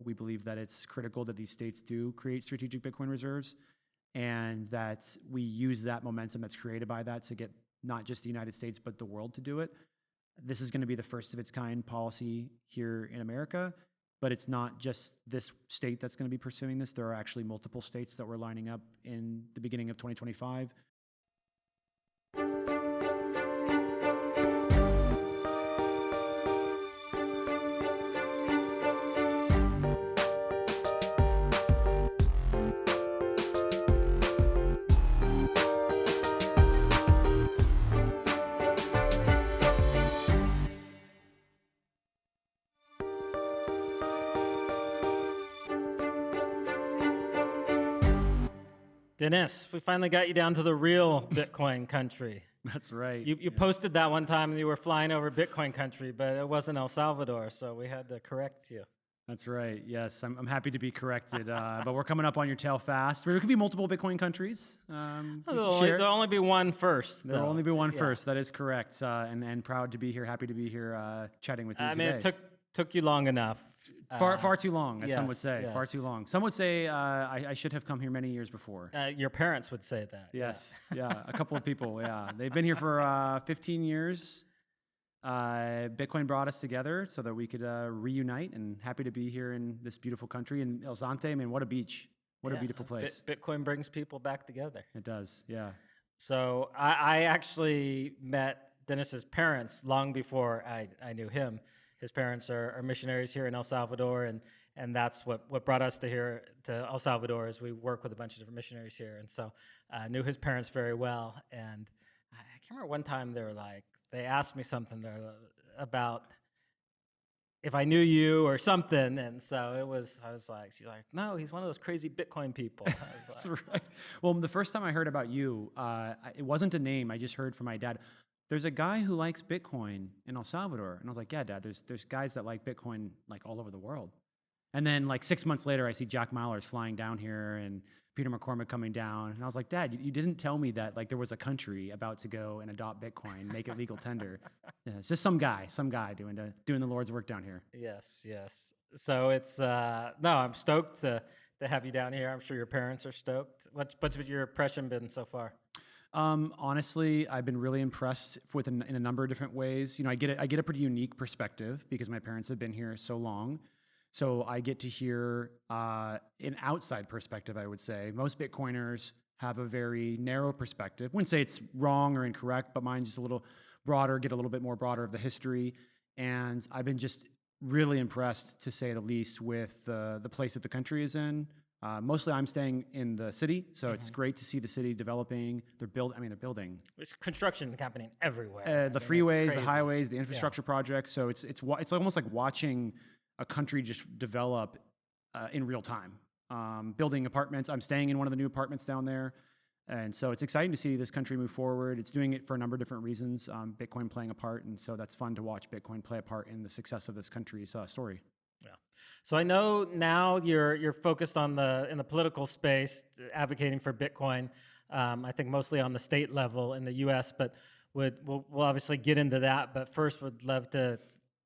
We believe that it's critical that these states do create strategic Bitcoin reserves, and that we use that momentum that's created by that to get not just the United States, but the world to do it. This is going to be the first of its kind policy here in America, but it's not just this state that's going to be pursuing this. There are actually multiple states that we're lining up in the beginning of 2025. Dennis, we finally got you down to the real Bitcoin country. That's right. You posted that one time and you were flying over Bitcoin country, but it wasn't El Salvador, so we had to correct you. That's right. Yes, I'm happy to be corrected, but we're coming up on your tail fast. There could be multiple Bitcoin countries. There'll only be one first. There'll only be one first. That is correct, and proud to be here. Happy to be here chatting with you today. I mean, it took you long enough. Far too long, as some would say. Yes. Far too long. Some would say I should have come here many years before. Your parents would say that. Yes, yeah. A couple of people, yeah. They've been here for 15 years. Bitcoin brought us together so that we could reunite, and happy to be here in this beautiful country. And El Zonte, I mean, what a beach. What a beautiful place. Bitcoin brings people back together. It does, yeah. So I actually met Dennis's parents long before I knew him. His parents are missionaries here in El Salvador, and that's what brought us to El Salvador, is we work with a bunch of different missionaries here. And so I knew his parents very well. And I can't remember one time they asked me something about if I knew you or something. And so I was like, she's like, no, he's one of those crazy Bitcoin people. That's right. Well, the first time I heard about you, it wasn't a name. I just heard from my dad. There's a guy who likes Bitcoin in El Salvador. And I was like, yeah, Dad, there's guys that like Bitcoin like all over the world. And then like 6 months later, I see Jack Mallers flying down here and Peter McCormick coming down. And I was like, Dad, you didn't tell me that like there was a country about to go and adopt Bitcoin, make it legal tender. Yeah, it's just some guy doing the Lord's work down here. Yes. So it's, no, I'm stoked to have you down here. I'm sure your parents are stoked. What's your impression been so far? Honestly, I've been really impressed in a number of different ways. You know, I get a pretty unique perspective because my parents have been here so long. So I get to hear an outside perspective, I would say. Most Bitcoiners have a very narrow perspective. Wouldn't say it's wrong or incorrect, but mine's just a little broader, get a little bit more broader of the history. And I've been just really impressed, to say the least, with the place that the country is in. Mostly I'm staying in the city, so it's great to see the city developing. They're building. There's construction happening everywhere. The freeways, the highways, the infrastructure projects. So it's almost like watching a country just develop in real time. Building apartments. I'm staying in one of the new apartments down there. And so it's exciting to see this country move forward. It's doing it for a number of different reasons, Bitcoin playing a part. And so that's fun to watch Bitcoin play a part in the success of this country's story. Yeah. So I know now you're focused in the political space, advocating for Bitcoin. I think mostly on the state level in the U.S., but we'll obviously get into that. But first, would love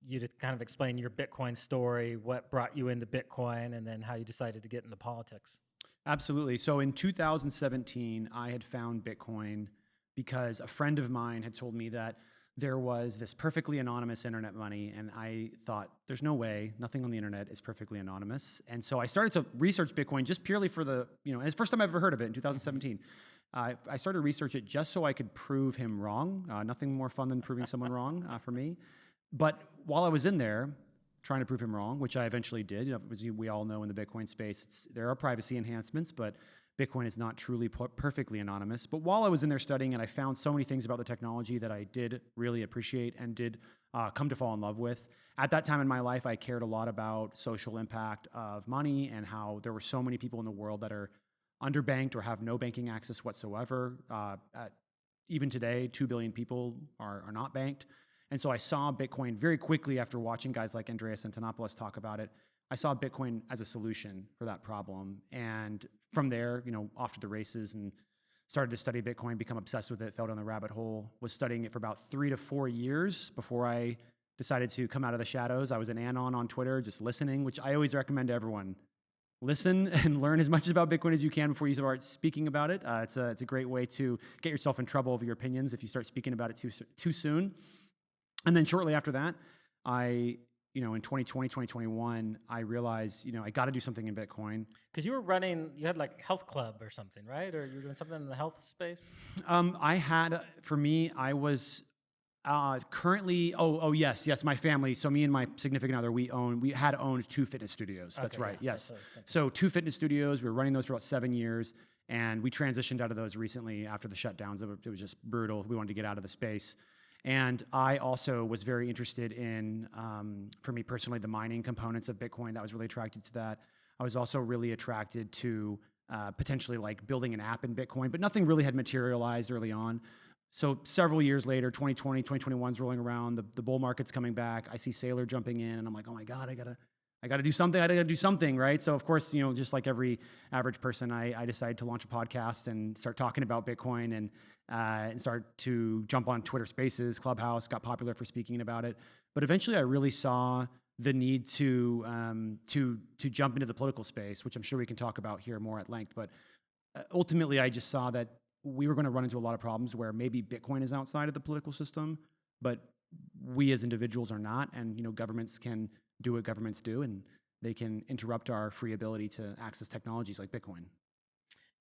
you to kind of explain your Bitcoin story, what brought you into Bitcoin, and then how you decided to get into politics. Absolutely. So in 2017, I had found Bitcoin because a friend of mine had told me that there was this perfectly anonymous internet money, and I thought, there's no way, nothing on the internet is perfectly anonymous. And so I started to research Bitcoin just purely for and it's the first time I've ever heard of it in 2017. I started to research it just so I could prove him wrong. Nothing more fun than proving someone wrong for me. But while I was in there trying to prove him wrong, which I eventually did, as we all know in the Bitcoin space, there are privacy enhancements, but Bitcoin is not truly perfectly anonymous. But while I was in there studying, and I found so many things about the technology that I did really appreciate and did come to fall in love with. At that time in my life, I cared a lot about social impact of money and how there were so many people in the world that are underbanked or have no banking access whatsoever. Even today, 2 billion people are not banked. And so I saw Bitcoin very quickly after watching guys like Andreas Antonopoulos talk about it. I saw Bitcoin as a solution for that problem. And from there, off to the races and started to study Bitcoin, become obsessed with it, fell down the rabbit hole, was studying it for about 3 to 4 years before I decided to come out of the shadows. I was an anon on Twitter, just listening, which I always recommend to everyone. Listen and learn as much about Bitcoin as you can before you start speaking about it. It's a great way to get yourself in trouble over your opinions if you start speaking about it too soon. And then shortly after that, in 2020, 2021, I realized, I got to do something in Bitcoin. Because you had like health club or something, right? Or you were doing something in the health space? I was currently, yes, my family. So me and my significant other, we had owned 2 fitness studios. That's right. Yeah, Yes. So 2 fitness studios. We were running those for about 7 years, and we transitioned out of those recently after the shutdowns. It was just brutal. We wanted to get out of the space. And I also was very interested in, for me personally, the mining components of Bitcoin. That was really attracted to that. I was also really attracted to potentially like building an app in Bitcoin, but nothing really had materialized early on. So several years later, 2020, 2021's rolling around, the bull market's coming back. I see Saylor jumping in, and I'm like, oh my God, I gotta do something. I gotta do something, right? So of course, just like every average person, I decided to launch a podcast and start talking about Bitcoin and start to jump on Twitter Spaces. Clubhouse got popular for speaking about it, but eventually I really saw the need to jump into the political space, which I'm sure we can talk about here more at length. But ultimately, I just saw that we were going to run into a lot of problems where maybe Bitcoin is outside of the political system, but we as individuals are not. And governments can do what governments do, and they can interrupt our free ability to access technologies like Bitcoin.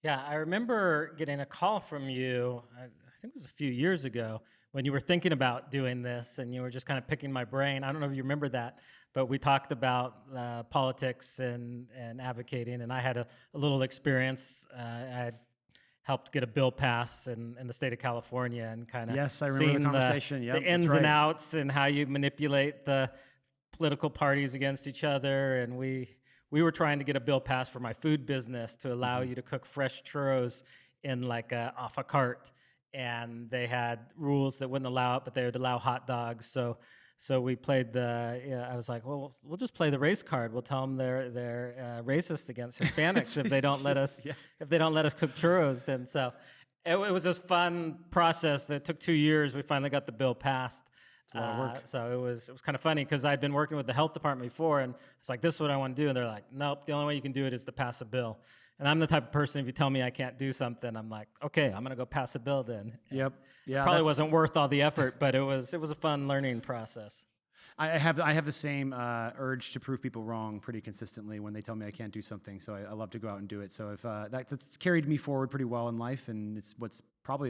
Yeah, I remember getting a call from you, I think it was a few years ago, when you were thinking about doing this and you were just kind of picking my brain. I don't know if you remember that, but we talked about politics and advocating, and I had a little experience. I had helped get a bill passed in the state of California, and kind of yes, I remember the conversation. The ins and outs and how you manipulate the political parties against each other. And we were trying to get a bill passed for my food business to allow you to cook fresh churros in like off a cart, and they had rules that wouldn't allow it, but they would allow hot dogs. So we played I was like, well, we'll just play the race card. We'll tell them they're racist against Hispanics if they don't let us cook churros. And so it was this fun process that took 2 years. We finally got the bill passed. It's a lot of work. So it was kind of funny because I'd been working with the health department before, and it's like, this is what I want to do. And they're like, nope, the only way you can do it is to pass a bill. And I'm the type of person, if you tell me I can't do something, I'm like, okay, I'm going to go pass a bill then. Yep. Yeah. Probably wasn't worth all the effort, but it was a fun learning process. I have the same urge to prove people wrong pretty consistently when they tell me I can't do something. So I love to go out and do it. So if that's carried me forward pretty well in life, and it's what's probably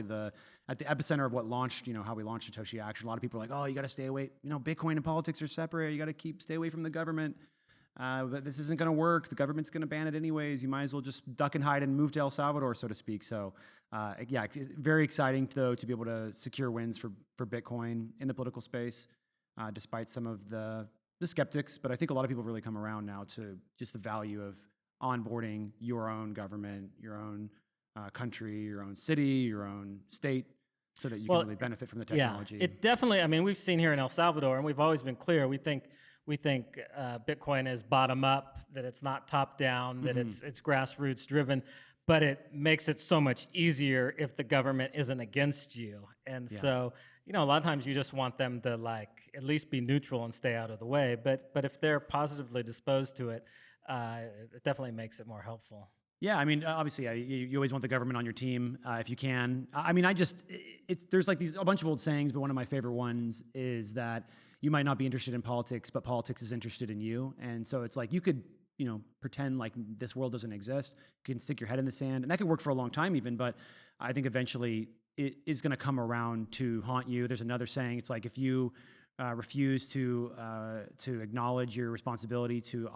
at the epicenter of what launched, how we launched Satoshi Action. A lot of people are like, oh, you got to stay away. Bitcoin and politics are separate. You got to stay away from the government. But this isn't going to work. The government's going to ban it anyways. You might as well just duck and hide and move to El Salvador, so to speak. So, it's very exciting though to be able to secure wins for Bitcoin in the political space, despite some of the skeptics. But I think a lot of people have really come around now to just the value of onboarding your own government, your own country, your own city, your own state, so that you can really benefit from the technology. Yeah, it definitely. I mean, we've seen here in El Salvador, and we've always been clear. We think Bitcoin is bottom up, that it's not top down, that it's grassroots driven, but it makes it so much easier if the government isn't against you. And so, a lot of times you just want them to at least be neutral and stay out of the way. But if they're positively disposed to it, it definitely makes it more helpful. Yeah, I mean, obviously, you always want the government on your team if you can. I mean, there's like a bunch of old sayings, but one of my favorite ones is that you might not be interested in politics, but politics is interested in you. And so it's like you could, pretend like this world doesn't exist. You can stick your head in the sand, and that could work for a long time even, but I think eventually it is going to come around to haunt you. There's another saying, it's like if you refuse to acknowledge your responsibility to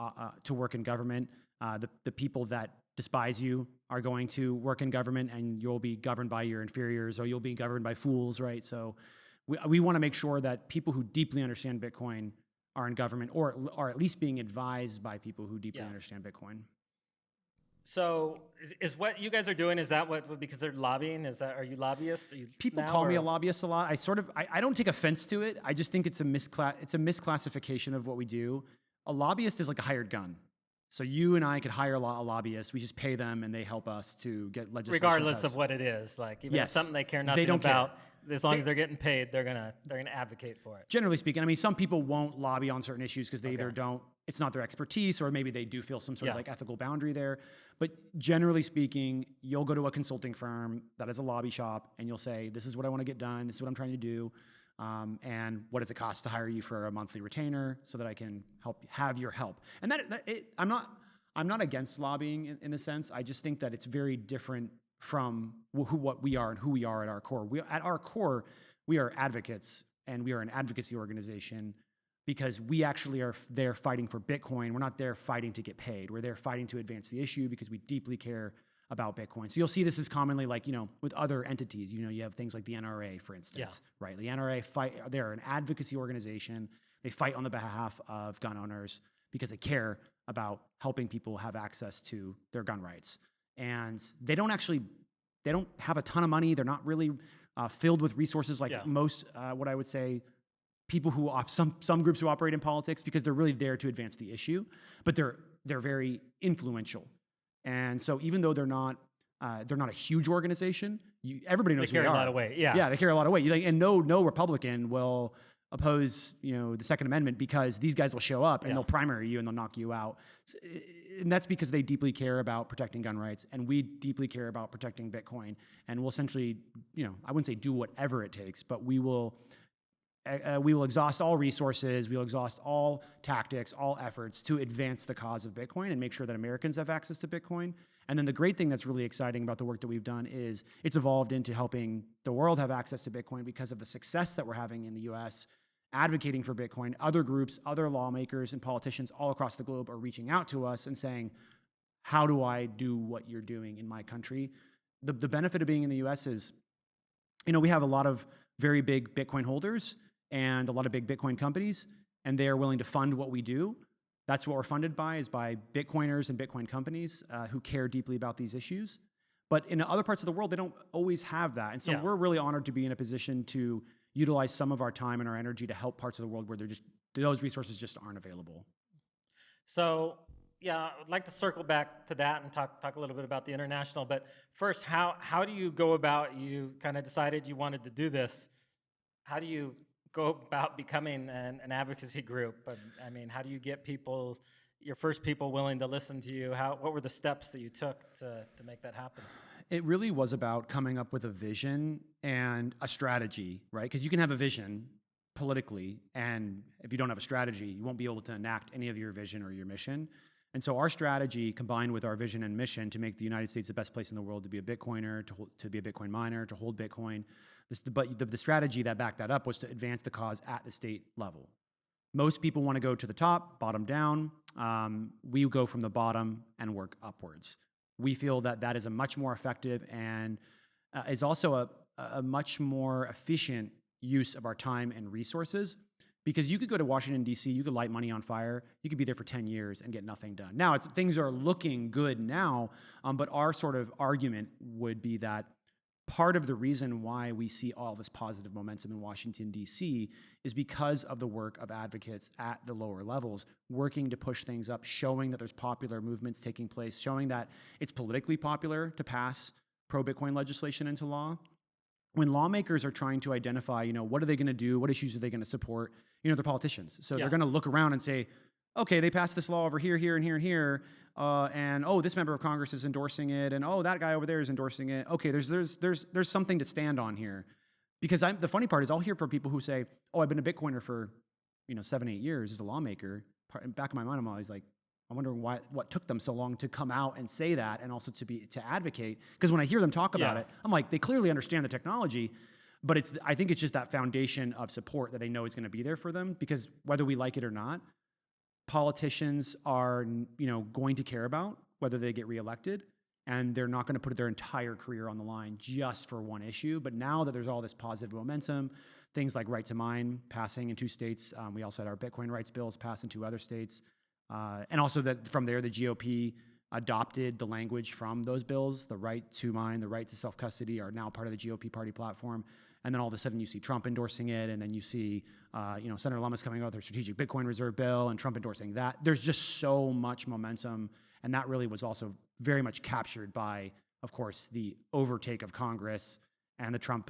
work in government, the people that despise you are going to work in government, and you'll be governed by your inferiors, or you'll be governed by fools, right? So we want to make sure that people who deeply understand Bitcoin are in government, or are at least being advised by people who deeply understand Bitcoin. So is what you guys are doing, is that because they're lobbying? Are you lobbyists? People call me a lobbyist a lot. I don't take offense to it. I just think it's a misclassification of what we do. A lobbyist is like a hired gun. So you and I could hire a lobbyist. We just pay them, and they help us to get legislation Regardless passed. of what it is, like even if Yes. something they care They nothing don't care. about, as long as they're getting paid, they're gonna advocate for it. Generally speaking, I mean, some people won't lobby on certain issues because they either Okay. don't, it's not their expertise, or maybe they do feel some sort of Yeah. like ethical boundary there. But generally speaking, you'll go to a consulting firm that is a lobby shop, and you'll say, this is what I want to get done. This is what I'm trying to do. And what does it cost to hire you for a monthly retainer so that I can have your help? And I'm not against lobbying in the sense. I just think that it's very different from what we are and who we are at our core. At our core, we are advocates, and we are an advocacy organization because we actually are there fighting for Bitcoin. We're not there fighting to get paid. We're there fighting to advance the issue because we deeply care about Bitcoin. So you'll see this is commonly like, with other entities. You have things like the NRA, for instance, right? The NRA they're an advocacy organization. They fight on the behalf of gun owners because they care about helping people have access to their gun rights. And they don't have a ton of money. They're not really filled with resources like most, what I would say, people some groups who operate in politics, because they're really there to advance the issue, but they're very influential. And so even though they're not a huge organization, everybody knows They carry who a they lot are. of weight. Yeah. Yeah, they carry a lot of weight. And no Republican will oppose, the Second Amendment because these guys will show up and they'll primary you and they'll knock you out. And that's because they deeply care about protecting gun rights, and we deeply care about protecting Bitcoin. And we'll essentially, I wouldn't say do whatever it takes, but we will exhaust all resources, we'll exhaust all tactics, all efforts to advance the cause of Bitcoin and make sure that Americans have access to Bitcoin. And then the great thing that's really exciting about the work that we've done is it's evolved into helping the world have access to Bitcoin because of the success that we're having in the US advocating for Bitcoin. Other groups, other lawmakers, and politicians all across the globe are reaching out to us and saying, how do I do what you're doing in my country? The benefit of being in the US is, we have a lot of very big Bitcoin holders and a lot of big Bitcoin companies, and they are willing to fund what we do. That's what we're funded by, is by Bitcoiners and Bitcoin companies who care deeply about these issues. But in other parts of the world, they don't always have that. And so we're really honored to be in a position to utilize some of our time and our energy to help parts of the world where those resources just aren't available. So, I would like to circle back to that and talk a little bit about the international. But first, how do you go about, you kind of decided you wanted to do this. How do you go about becoming an advocacy group? I mean, how do you get your first people willing to listen to you? What were the steps that you took to make that happen? It really was about coming up with a vision and a strategy, right? Because you can have a vision politically, and if you don't have a strategy, you won't be able to enact any of your vision or your mission. And so our strategy, combined with our vision and mission to make the United States the best place in the world to be a Bitcoiner, to be a Bitcoin miner, to hold Bitcoin, but the strategy that backed that up was to advance the cause at the state level. Most people want to go to the top, bottom down. We go from the bottom and work upwards. We feel that is a much more effective and is also a much more efficient use of our time and resources, because you could go to Washington, D.C., you could light money on fire, you could be there for 10 years and get nothing done. Now, things are looking good now, but our sort of argument would be that part of the reason why we see all this positive momentum in Washington, D.C. is because of the work of advocates at the lower levels, working to push things up, showing that there's popular movements taking place, showing that it's politically popular to pass pro-Bitcoin legislation into law. When lawmakers are trying to identify, what are they going to do, what issues are they going to support, they're politicians. So they're going to look around and say, okay, they passed this law over here, here, and here, and here, and this member of Congress is endorsing it, and that guy over there is endorsing it. Okay, there's something to stand on here. Because the funny part is I'll hear from people who say, I've been a Bitcoiner for 7-8 years as a lawmaker. In the back of my mind, I'm always like, I'm wondering what took them so long to come out and say that, and also to advocate. Because when I hear them talk about it, I'm like, they clearly understand the technology, but I think it's just that foundation of support that they know is going to be there for them. Because whether we like it or not, politicians are going to care about whether they get reelected, and they're not going to put their entire career on the line just for one issue. But now that there's all this positive momentum, things like right to mine passing in 2 states, we also had our Bitcoin rights bills pass in 2 other states. And also that from there, the GOP adopted the language from those bills. The right to mine, the right to self-custody are now part of the GOP party platform. and then all of a sudden you see Trump endorsing it, and then you see Senator Lummis coming out with their strategic Bitcoin reserve bill, and Trump endorsing that. There's just so much momentum, and that really was also very much captured by, of course, the overtake of Congress and the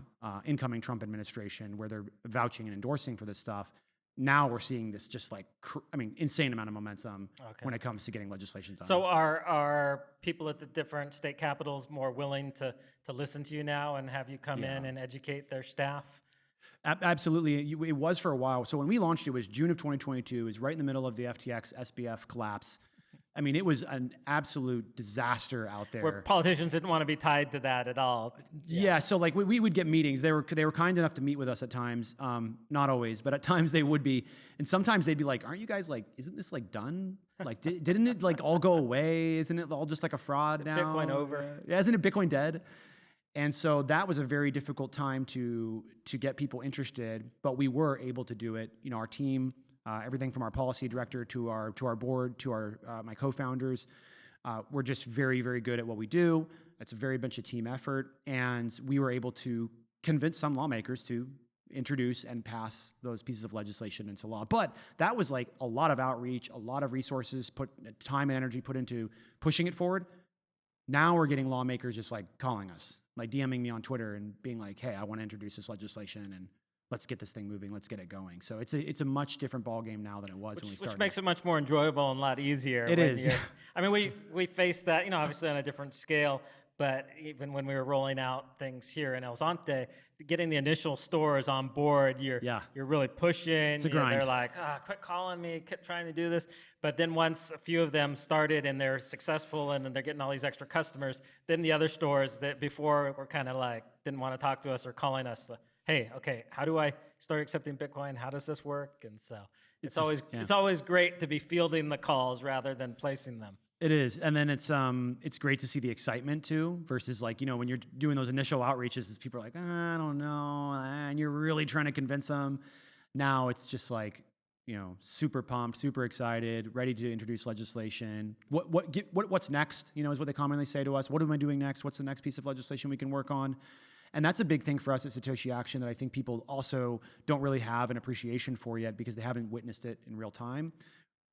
incoming Trump administration, where they're vouching and endorsing for this stuff. Now we're seeing this just like, insane amount of momentum when it comes to getting legislation done. So are people at the different state capitals more willing to listen to you now and have you come in and educate their staff? Absolutely. It was for a while. So when we launched, it was June of 2022. It was right in the middle of the FTX SBF collapse. I mean, it was an absolute disaster out there. Where politicians didn't want to be tied to that at all. Yeah, so like we would get meetings. They were kind enough to meet with us at times, not always, but at times they would be. And sometimes they'd be like, "Aren't you guys like? Isn't this like done? Like, didn't it like all go away? Isn't it all just like a fraud now? Bitcoin over? Yeah, isn't it Bitcoin dead?" And so that was a very difficult time to get people interested, but we were able to do it. Our team. Everything from our policy director to our board to my co-founders, we're just very, very good at what we do. It's a very much a team effort, and we were able to convince some lawmakers to introduce and pass those pieces of legislation into law. But that was like a lot of outreach, a lot of resources, time and energy put into pushing it forward. Now we're getting lawmakers just like calling us, like DMing me on Twitter and being like, "Hey, I want to introduce this legislation and let's get this thing moving. Let's get it going." So it's a much different ballgame now than it was when we started. Which makes it much more enjoyable and a lot easier. It is. I mean, we faced that, obviously on a different scale, but even when we were rolling out things here in El Zonte, getting the initial stores on board, you're really pushing. It's a grind. They're like, quit calling me, keep trying to do this. But then once a few of them started and they're successful and they're getting all these extra customers, then the other stores that before were kind of like, didn't want to talk to us or calling us, "Hey, okay, how do I start accepting Bitcoin? How does this work?" And so it's always great to be fielding the calls rather than placing them. It is, and then it's great to see the excitement too, versus like when you're doing those initial outreaches, people are like, "I don't know," and you're really trying to convince them. Now it's just like super pumped, super excited, ready to introduce legislation. What's next? Is what they commonly say to us. What am I doing next? What's the next piece of legislation we can work on? And that's a big thing for us at Satoshi Action that I think people also don't really have an appreciation for yet because they haven't witnessed it in real time.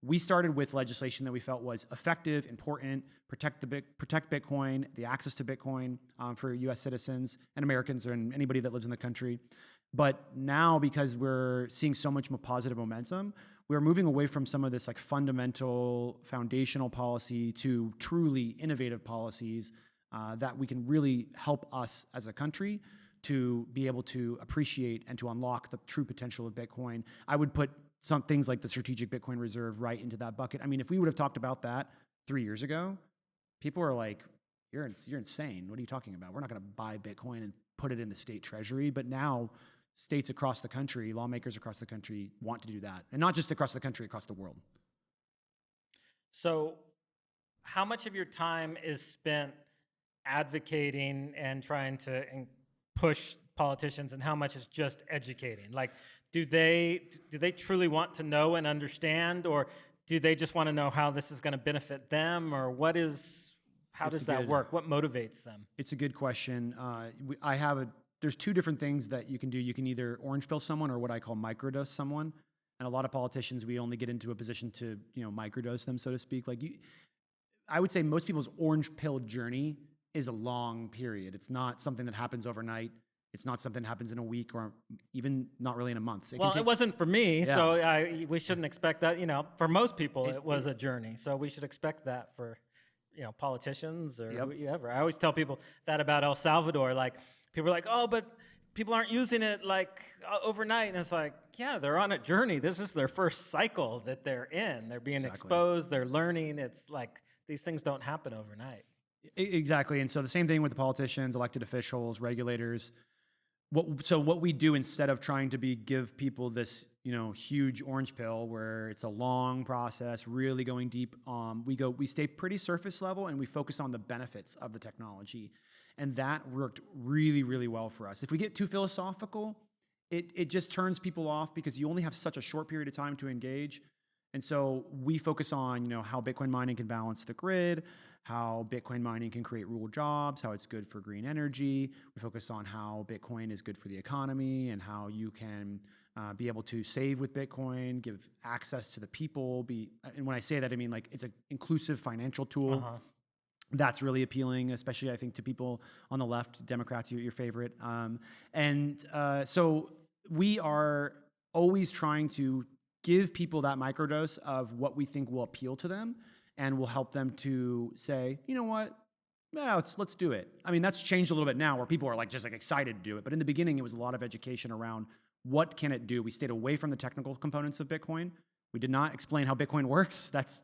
We started with legislation that we felt was effective, important, protect Bitcoin, the access to Bitcoin for U.S. citizens and Americans and anybody that lives in the country. But now, because we're seeing so much more positive momentum, we're moving away from some of this like fundamental, foundational policy to truly innovative policies that we can really help us as a country to be able to appreciate and to unlock the true potential of Bitcoin. I would put some things like the strategic Bitcoin reserve right into that bucket. I mean, if we would have talked about that 3 years ago, people are like, you're insane. What are you talking about? We're not going to buy Bitcoin and put it in the state treasury. But now states across the country, lawmakers across the country want to do that. And not just across the country, across the world. So how much of your time is spent advocating and trying to push politicians, and how much is just educating? Like, do they truly want to know and understand, or do they just want to know how this is going to benefit them, or how does that work? What motivates them? It's a good question. There's two different things that you can do. You can either orange pill someone or what I call microdose someone. And a lot of politicians, we only get into a position to, microdose them, so to speak. I would say most people's orange pill journey is a long period. It's not something that happens overnight. It's not something that happens in a week or even not really in a month. It wasn't for me, so we shouldn't expect that. For most people, it was a journey. So we should expect that for, politicians or whoever. I always tell people that about El Salvador. Like, people are like, "Oh, but people aren't using it like overnight." And it's like, yeah, they're on a journey. This is their first cycle that they're in. They're being exposed. They're learning. It's like these things don't happen overnight. Exactly. And so the same thing with the politicians, elected officials, regulators. What we do instead of trying to give people this, huge orange pill where it's a long process, really going deep, we stay pretty surface level and we focus on the benefits of the technology. And that worked really, really well for us. If we get too philosophical, it just turns people off because you only have such a short period of time to engage. And so we focus on, how Bitcoin mining can balance the grid, how Bitcoin mining can create real jobs, how it's good for green energy. We focus on how Bitcoin is good for the economy and how you can be able to save with Bitcoin, give access to the people. And when I say that, I mean like it's an inclusive financial tool. That's really appealing, especially I think to people on the left. Democrats, your favorite. So we are always trying to give people that microdose of what we think will appeal to them and will help them to say, you know what, yeah, let's do it. I mean, that's changed a little bit now where people are like just like excited to do it. But in the beginning, it was a lot of education around what can it do. We stayed away from the technical components of Bitcoin. We did not explain how Bitcoin works. That's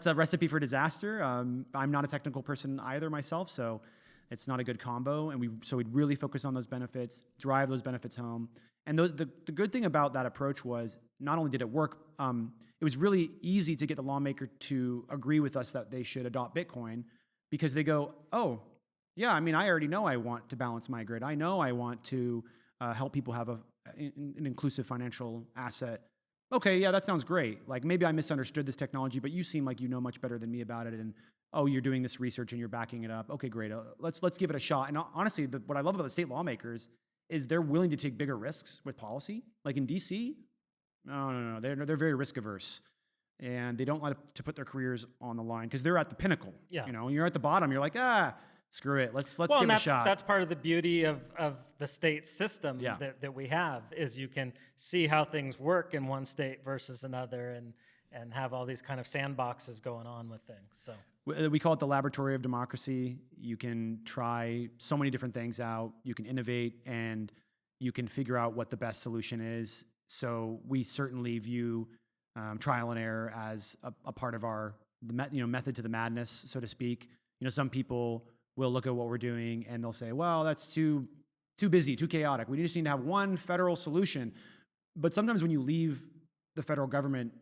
a recipe for disaster. I'm not a technical person either myself, so it's not a good combo. And we'd really focus on those benefits, drive those benefits home. And the good thing about that approach was not only did it work, it was really easy to get the lawmaker to agree with us that they should adopt Bitcoin because they go, oh, yeah, I mean, I already know I want to balance my grid. I know I want to help people have an inclusive financial asset. Okay, yeah, that sounds great. Like maybe I misunderstood this technology, but you seem like you know much better than me about it. And oh, you're doing this research and you're backing it up. Okay, great. Let's give it a shot. And honestly, what I love about the state lawmakers is they're willing to take bigger risks with policy. Like in DC, no, they're very risk averse, and they don't like to put their careers on the line because they're at the pinnacle. Yeah. You know, you're at the bottom. You're like, screw it. Let's give it a shot. That's part of the beauty of the state system Yeah. that we have is you can see how things work in one state versus another and have all these kind of sandboxes going on with things. So we call it the laboratory of democracy. You can try so many different things out. You can innovate and you can figure out what the best solution is. So we certainly view trial and error as a part of our method to the madness, so to speak. You know, some people will look at what we're doing and they'll say, well, that's too busy, too chaotic. We just need to have one federal solution. But sometimes when you leave the federal government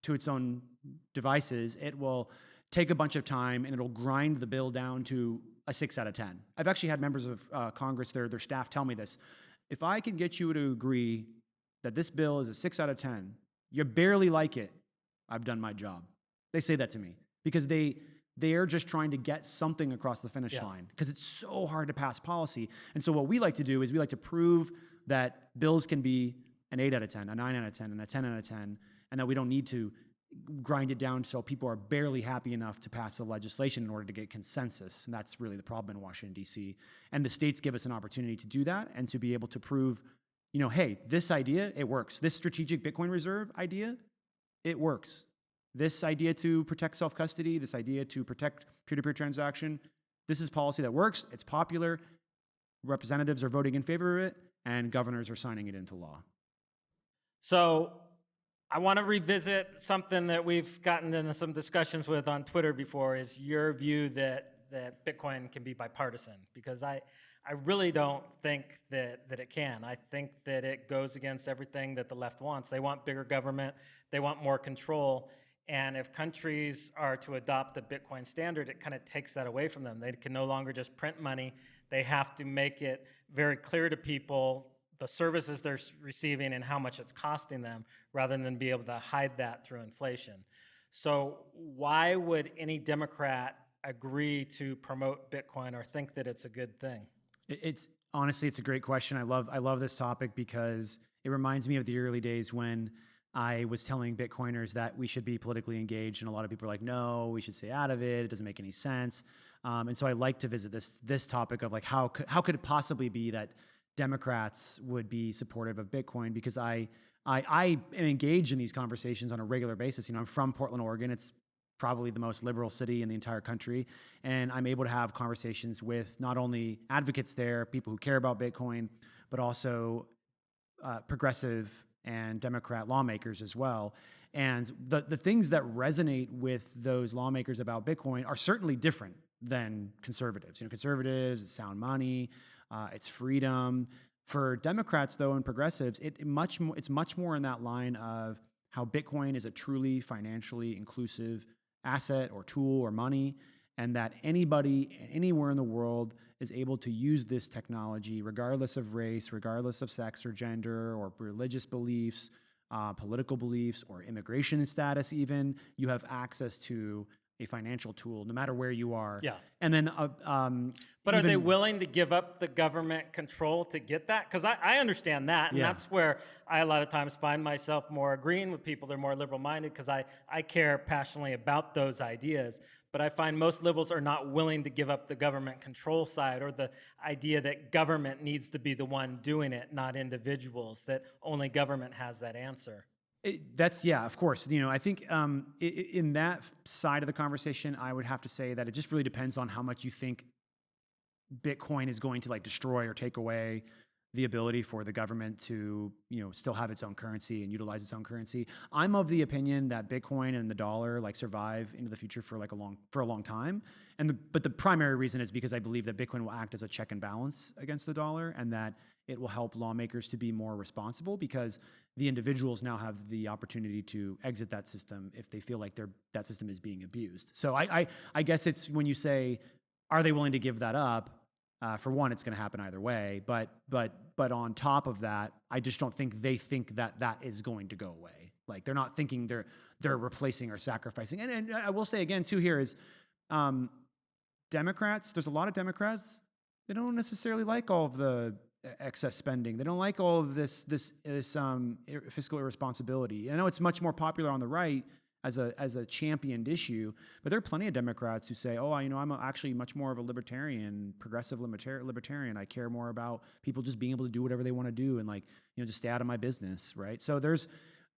to its own devices, it will take a bunch of time and it'll grind the bill down to a 6 out of 10. I've actually had members of Congress, their staff tell me this. If I can get you to agree that this bill is a 6 out of 10, you barely like it, I've done my job. They say that to me because they're just trying to get something across the finish line because it's so hard to pass policy. And so what we like to do is we like to prove that bills can be an 8 out of 10, a 9 out of 10, and a 10 out of 10, and that we don't need to grind it down so people are barely happy enough to pass the legislation in order to get consensus. And that's really the problem in Washington, D.C. And the states give us an opportunity to do that and to be able to prove, you know, hey, this idea, it works. This strategic Bitcoin reserve idea, it works. This idea to protect self-custody, this idea to protect peer-to-peer transaction, this is policy that works, it's popular, representatives are voting in favor of it, and governors are signing it into law. So I want to revisit something that we've gotten into some discussions with on Twitter before, is your view that Bitcoin can be bipartisan, because I really don't think that it can. I think that it goes against everything that the left wants. They want bigger government, they want more control, and if countries are to adopt a Bitcoin standard, it kind of takes that away from them. They can no longer just print money. They have to make it very clear to people the services they're receiving and how much it's costing them, rather than be able to hide that through inflation. So why would any Democrat agree to promote Bitcoin or think that it's a good thing? It's honestly, it's a great question. I love this topic because it reminds me of the early days when I was telling Bitcoiners that we should be politically engaged, and a lot of people are like, no, we should stay out of it. It doesn't make any sense. And so I like to visit this topic of like how could it possibly be that Democrats would be supportive of Bitcoin, because I am engaged in these conversations on a regular basis. You know, I'm from Portland, Oregon. It's probably the most liberal city in the entire country. And I'm able to have conversations with not only advocates there, people who care about Bitcoin, but also progressive and Democrat lawmakers as well. And the things that resonate with those lawmakers about Bitcoin are certainly different than conservatives. You know, conservatives, it's sound money, it's freedom. For Democrats, though, and progressives, it's much more in that line of how Bitcoin is a truly financially inclusive asset or tool or money, and that anybody anywhere in the world is able to use this technology regardless of race, regardless of sex or gender or religious beliefs, political beliefs, or immigration status even. You have access to a financial tool, no matter where you are. Yeah. And then, But are they willing to give up the government control to get that? Because I understand that, and Yeah. that's where I a lot of times find myself more agreeing with people that are more liberal-minded, because I care passionately about those ideas. But I find most liberals are not willing to give up the government control side, or the idea that government needs to be the one doing it, not individuals, that only government has that answer. Yeah, of course. I think in that side of the conversation, I would have to say that it just really depends on how much you think Bitcoin is going to like destroy or take away the ability for the government to, still have its own currency and utilize its own currency. I'm of the opinion that Bitcoin and the dollar like survive into the future for a long time. But the primary reason is because I believe that Bitcoin will act as a check and balance against the dollar, and that it will help lawmakers to be more responsible, because the individuals now have the opportunity to exit that system if they feel like that system is being abused. So I guess it's when you say, are they willing to give that up? For one, it's going to happen either way. But on top of that, I just don't think they think that is going to go away. Like, they're not thinking they're replacing or sacrificing. And I will say again too here is, Democrats. There's a lot of Democrats. They don't necessarily like all of the excess spending. They don't like all of this fiscal irresponsibility. I know it's much more popular on the right as a championed issue, but there are plenty of Democrats who say, "Oh, I'm actually much more of a libertarian, progressive libertarian. I care more about people just being able to do whatever they want to do and just stay out of my business." Right? So there's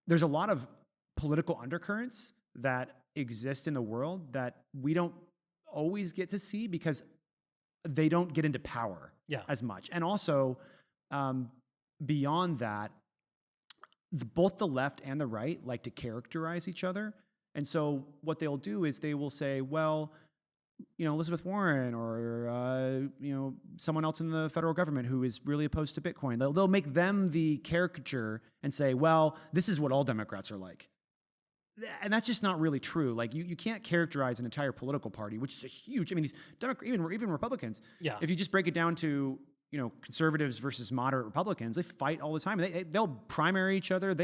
a lot of political undercurrents that exist in the world that we don't always get to see because they don't get into power as much. And also, beyond that, both the left and the right like to characterize each other. And so what they'll do is they will say, well, Elizabeth Warren or, someone else in the federal government who is really opposed to Bitcoin, they'll make them the caricature and say, well, this is what all Democrats are like. And that's just not really true. Like, you can't characterize an entire political party, which is a huge, these even Republicans. Yeah. If you just break it down to, conservatives versus moderate Republicans, they fight all the time. They'll primary each other.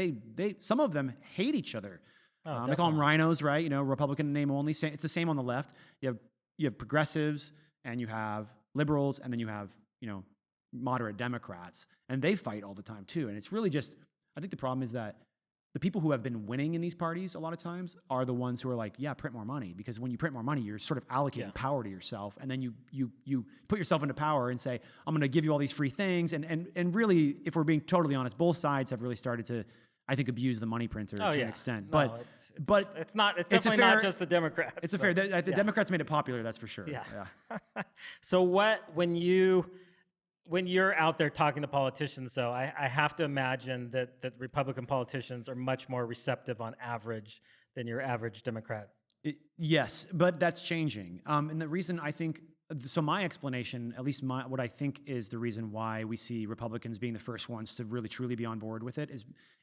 Some of them hate each other. They call them rhinos, right? Republican name only. It's the same on the left. You have progressives, and you have liberals, and then you have, moderate Democrats, and they fight all the time too. And it's really just, I think the problem is that the people who have been winning in these parties a lot of times are the ones who are like, yeah, print more money, because when you print more money, you're sort of allocating power to yourself, and then you put yourself into power and say, I'm going to give you all these free things, and really, if we're being totally honest, both sides have really started to, I think, abuse the money printer to an extent. No, it's definitely not just the Democrats. It's the Democrats made it popular, that's for sure. Yeah. So when you're out there talking to politicians, though, I have to imagine that Republican politicians are much more receptive on average than your average Democrat. Yes, but that's changing. And the reason I think, so my explanation, at least what I think is the reason why we see Republicans being the first ones to really truly be on board with it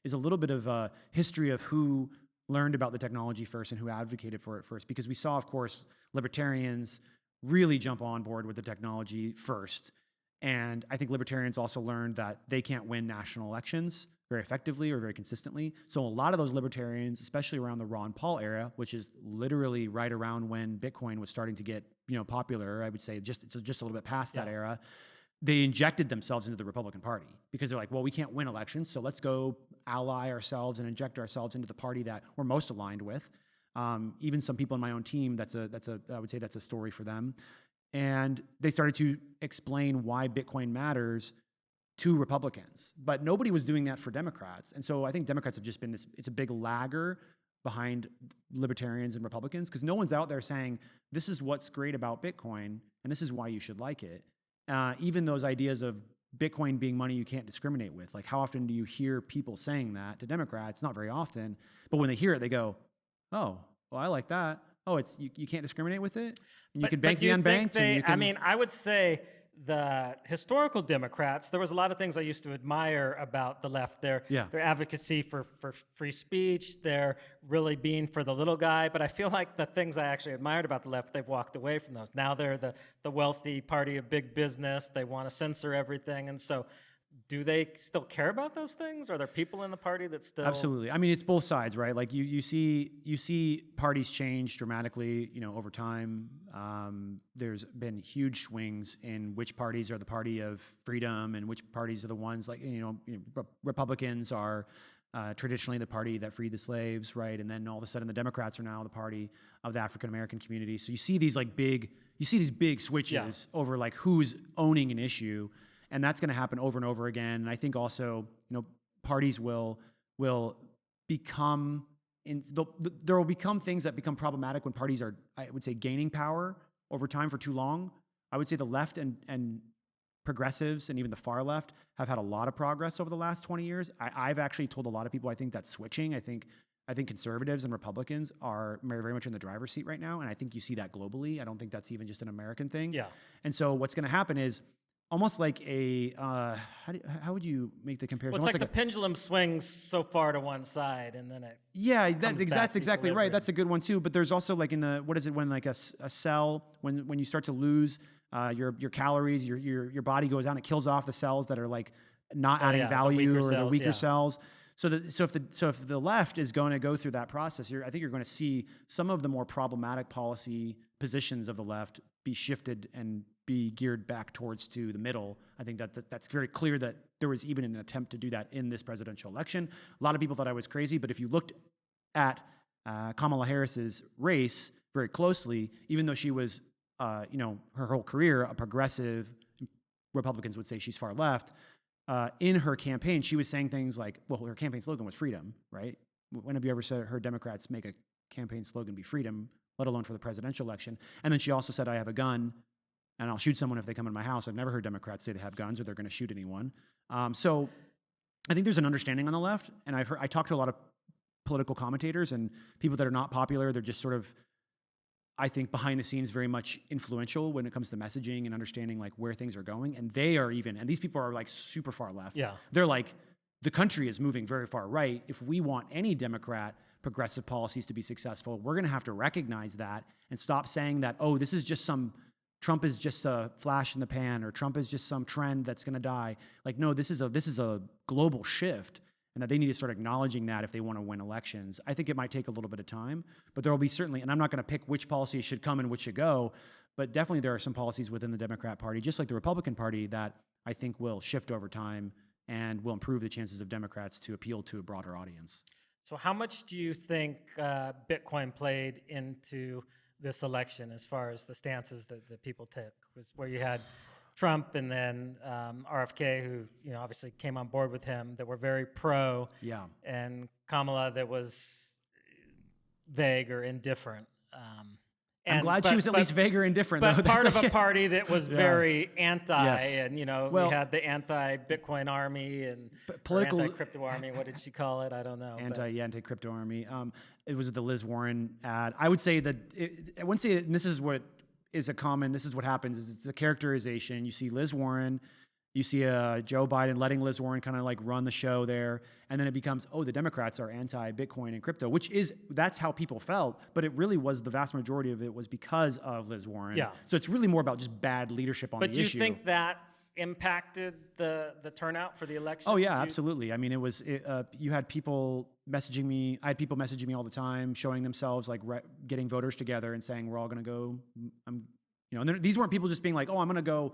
is a little bit of a history of who learned about the technology first and who advocated for it first. Because we saw, of course, libertarians really jump on board with the technology first. And I think libertarians also learned that they can't win national elections very effectively or very consistently. So a lot of those libertarians, especially around the Ron Paul era, which is literally right around when Bitcoin was starting to get popular, I would say it's just a little bit past that era, they injected themselves into the Republican Party because they're like, well, we can't win elections, so let's go ally ourselves and inject ourselves into the party that we're most aligned with. Even some people in my own team, I would say that's a story for them. And they started to explain why Bitcoin matters to Republicans. But nobody was doing that for Democrats. And so I think Democrats have just been it's a big lagger behind libertarians and Republicans, because no one's out there saying, this is what's great about Bitcoin, and this is why you should like it. Even those ideas of Bitcoin being money you can't discriminate with. Like, how often do you hear people saying that to Democrats? Not very often. But when they hear it, they go, oh, well, I like that. Oh, it's you can't discriminate with it? And you can bank the unbanked? I would say the historical Democrats, there was a lot of things I used to admire about the left. Their advocacy for free speech, their really being for the little guy. But I feel like the things I actually admired about the left, they've walked away from those. Now they're the wealthy party of big business. They want to censor everything. And so do they still care about those things? Are there people in the party that still? Absolutely. I mean, it's both sides, right? Like you see parties change dramatically, over time. There's been huge swings in which parties are the party of freedom and which parties are the ones like, Republicans are traditionally the party that freed the slaves, right? And then all of a sudden the Democrats are now the party of the African American community. So you see these big switches over like who's owning an issue. And that's going to happen over and over again. And I think also, parties will become there will become things that become problematic when parties are, I would say, gaining power over time for too long. I would say the left and progressives and even the far left have had a lot of progress over the last 20 years. I've actually told a lot of people I think that's switching. I think conservatives and Republicans are very much in the driver's seat right now, and I think you see that globally. I don't think that's even just an American thing. Yeah. And so what's going to happen is almost like how would you make the comparison? Well, it's like the pendulum swings so far to one side, and then it that's exactly right. That's a good one too. But there's also like in the what is it when like a cell when you start to lose your calories, your body goes down, it kills off the cells that are like not adding value or the weaker cells. So if the left is going to go through that process, I think you're going to see some of the more problematic policy positions of the left be shifted and be geared back towards to the middle. I think that's very clear that there was even an attempt to do that in this presidential election. A lot of people thought I was crazy, but if you looked at Kamala Harris's race very closely, even though she was, her whole career a progressive, Republicans would say she's far left, in her campaign, she was saying things like, well, her campaign slogan was freedom, right? When have you ever heard Democrats make a campaign slogan be freedom, let alone for the presidential election? And then she also said, I have a gun, and I'll shoot someone if they come in my house. I've never heard Democrats say they have guns or they're going to shoot anyone. So I think there's an understanding on the left, and I talked to a lot of political commentators and people that are not popular. They're just sort of, I think, behind the scenes very much influential when it comes to messaging and understanding like where things are going. And they are and these people are like super far left. Yeah. They're like, the country is moving very far right. If we want any Democrat progressive policies to be successful, we're going to have to recognize that and stop saying that, oh, this is just Trump is just a flash in the pan, or Trump is just some trend that's going to die. Like, no, this is a global shift, and that they need to start acknowledging that if they want to win elections. I think it might take a little bit of time, but there will be certainly, and I'm not going to pick which policies should come and which should go, but definitely there are some policies within the Democrat Party, just like the Republican Party, that I think will shift over time and will improve the chances of Democrats to appeal to a broader audience. So how much do you think Bitcoin played into this election as far as the stances that people took? Was where you had Trump and then RFK, who obviously came on board with him, that were very pro, and Kamala that was vague or indifferent. I'm glad she was at least vague or indifferent. But though. part of a party that was very anti, Yes. and Well, we had the anti-Bitcoin army and political anti-crypto army. What did she call it? I don't know. Anti-crypto army. It was the Liz Warren ad. I would say that I wouldn't say, and this is what is this is what happens, is it's a characterization. You see Liz Warren, you see Joe Biden letting Liz Warren kind of like run the show there, and then it becomes, oh, the Democrats are anti-Bitcoin and crypto, that's how people felt, but it really was, the vast majority of it was because of Liz Warren. Yeah. So it's really more about just bad leadership on the issue. But do you think that impacted the turnout for the election? Oh yeah, absolutely. I mean, you had people messaging me. I had people messaging me all the time, showing themselves like getting voters together and saying we're all going to go. And these weren't people just being like, oh, I'm going to go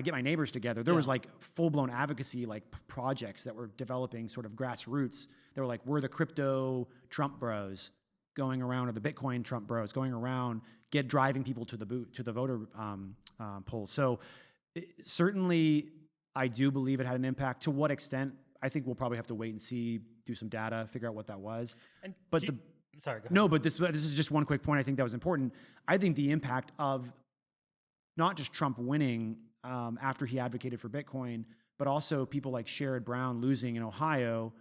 get my neighbors together. There was like full-blown advocacy like projects that were developing sort of grassroots. They were like, we're the crypto Trump bros going around, or the Bitcoin Trump bros going around, driving people to the voter polls. So certainly, I do believe it had an impact. To what extent, I think we'll probably have to wait and see, do some data, figure out what that was. Sorry, go ahead. No, but this is just one quick point I think that was important. I think the impact of not just Trump winning after he advocated for Bitcoin, but also people like Sherrod Brown losing in Ohio,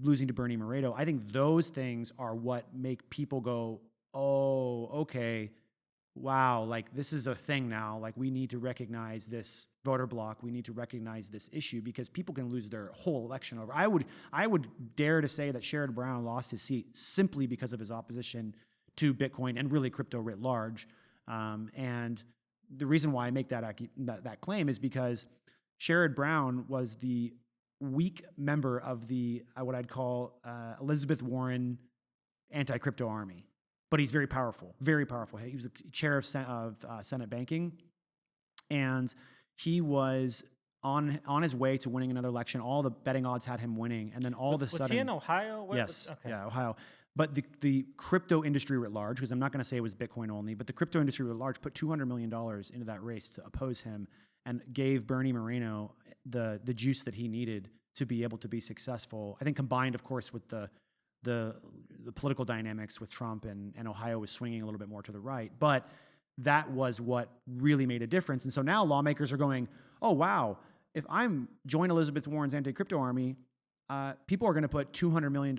losing to Bernie Moreno. I think those things are what make people go, oh, okay, wow, like this is a thing now. Like we need to recognize this voter block. We need to recognize this issue, because people can lose their whole election over. I would dare to say that Sherrod Brown lost his seat simply because of his opposition to Bitcoin and really crypto writ large. And the reason why I make that claim is because Sherrod Brown was the weak member of the what I'd call Elizabeth Warren anti-crypto army, but he's very powerful, very powerful. He was the chair of Senate banking, and he was on his way to winning another election. All the betting odds had him winning, and then all of a sudden, was he in Ohio? yes, Okay. yeah, Ohio. But the crypto industry writ large, because I'm not going to say it was Bitcoin only, but the crypto industry writ large put $200 million into that race to oppose him, and gave Bernie Moreno the juice that he needed to be able to be successful. I think combined, of course, with the political dynamics with Trump and Ohio was swinging a little bit more to the right, but that was what really made a difference. And so now lawmakers are going, oh wow, if I'm join Elizabeth Warren's anti-crypto army, people are going to put $200 million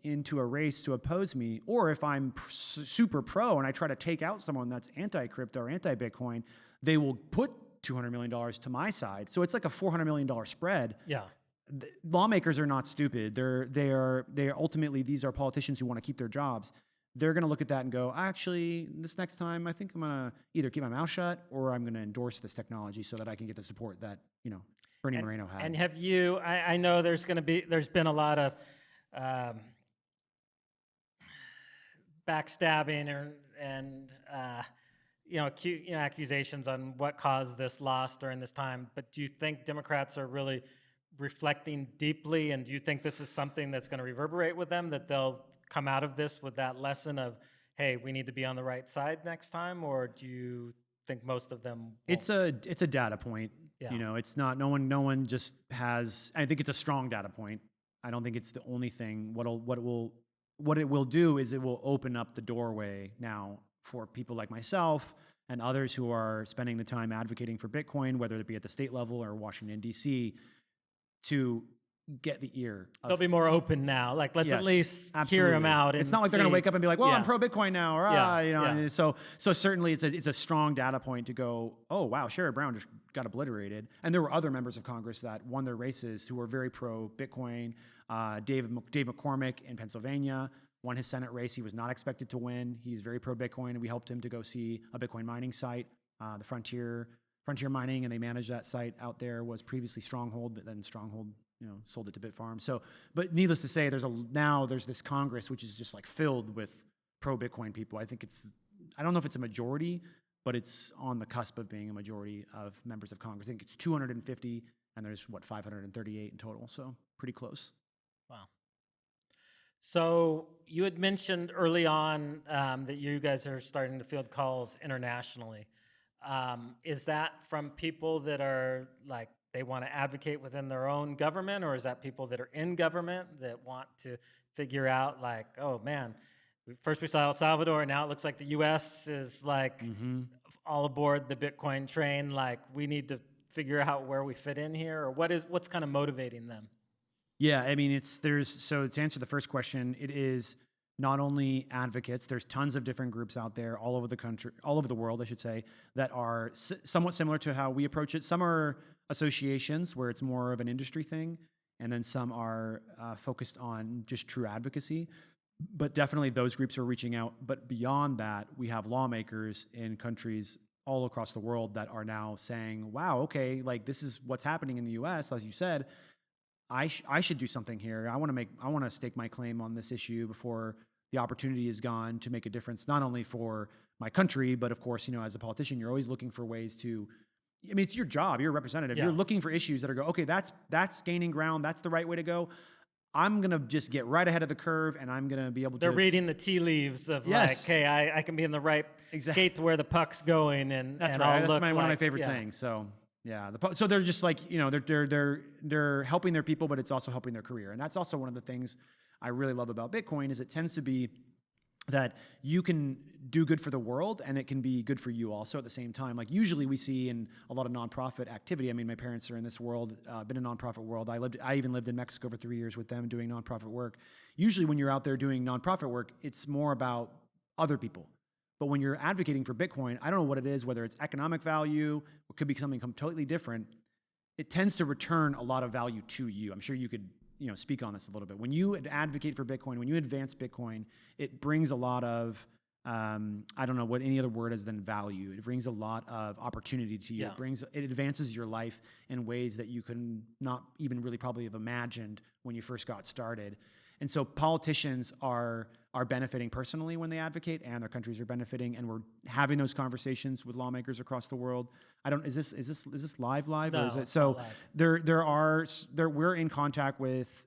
into a race to oppose me. Or if I'm super pro and I try to take out someone that's anti-crypto or anti-Bitcoin, they will put $200 million to my side. So it's like a $400 million spread. Yeah. Lawmakers are not stupid. They are ultimately, these are politicians who want to keep their jobs. They're going to look at that and go, actually, this next time, I think I'm going to either keep my mouth shut or I'm going to endorse this technology so that I can get the support that, Bernie Moreno had. And have you, I know there's been a lot of backstabbing and accusations on what caused this loss during this time, but do you think Democrats are really reflecting deeply, and do you think this is something that's going to reverberate with them, that they'll come out of this with that lesson of, hey, we need to be on the right side next time? Or do you think most of them won't? It's a data point. Yeah. It's not, no one just has, I think it's a strong data point. I don't think it's the only thing. What it will do is it will open up the doorway now for people like myself and others who are spending the time advocating for Bitcoin, whether it be at the state level or Washington, D.C., to get the ear. They'll be more open now. Like, let's at least hear them out. It's not like they're going to wake up and be like, well, I'm pro Bitcoin now. Or, Yeah. So certainly it's a strong data point to go, oh, wow, Sherrod Brown just got obliterated. And there were other members of Congress that won their races who were very pro Bitcoin. Dave McCormick in Pennsylvania won his Senate race. He was not expected to win. He's very pro Bitcoin, and we helped him to go see a Bitcoin mining site, the Frontier Mining, and they managed that site out there. Was previously Stronghold, but then Stronghold sold it to Bitfarm. So, but needless to say, there's this Congress which is just like filled with pro Bitcoin people. I don't know if it's a majority, but it's on the cusp of being a majority of members of Congress. I think it's 250, and there's 538 in total. So pretty close. Wow. So you had mentioned early on that you guys are starting to field calls internationally. Is that from people that are like, they want to advocate within their own government, or is that people that are in government that want to figure out like, oh man, first we saw El Salvador, and now it looks like the U.S. is like all aboard the Bitcoin train. Like, we need to figure out where we fit in here, or what's kind of motivating them? Yeah, I mean, so to answer the first question, it is not only advocates. There's tons of different groups out there all over the country, all over the world, I should say, that are somewhat similar to how we approach it. Some are associations where it's more of an industry thing, and then some are focused on just true advocacy. But definitely those groups are reaching out. But beyond that, we have lawmakers in countries all across the world that are now saying, wow, okay, like this is what's happening in the US, as you said. I should do something here. I want to stake my claim on this issue before the opportunity is gone to make a difference, not only for my country, but of course, as a politician, you're always looking for ways to, I mean, it's your job, you're a representative. Yeah. You're looking for issues that are okay, that's gaining ground. That's the right way to go. I'm going to just get right ahead of the curve, and I'm going to be able to... They're reading the tea leaves of like, hey, I can be in the right skate to where the puck's going, and that's and right. I'll That's look one of my favorite sayings. So yeah, so they're just like, they're helping their people, but it's also helping their career. And that's also one of the things I really love about Bitcoin is it tends to be that you can do good for the world and it can be good for you also at the same time. Like usually we see in a lot of nonprofit activity. I mean, my parents are in this world, been in nonprofit world. I even lived in Mexico for 3 years with them doing nonprofit work. Usually when you're out there doing nonprofit work, it's more about other people. But when you're advocating for Bitcoin, I don't know what it is, whether it's economic value, or could be something completely different. It tends to return a lot of value to you. I'm sure you could speak on this a little bit. When you advocate for Bitcoin, when you advance Bitcoin, it brings a lot of I don't know what any other word is than value. It brings a lot of opportunity to you. Yeah. It advances your life in ways that you can not even really probably have imagined when you first got started. And so politicians are benefiting personally when they advocate, and their countries are benefiting, and we're having those conversations with lawmakers across the world. Is this live No, or is it it's so? not live. We're in contact with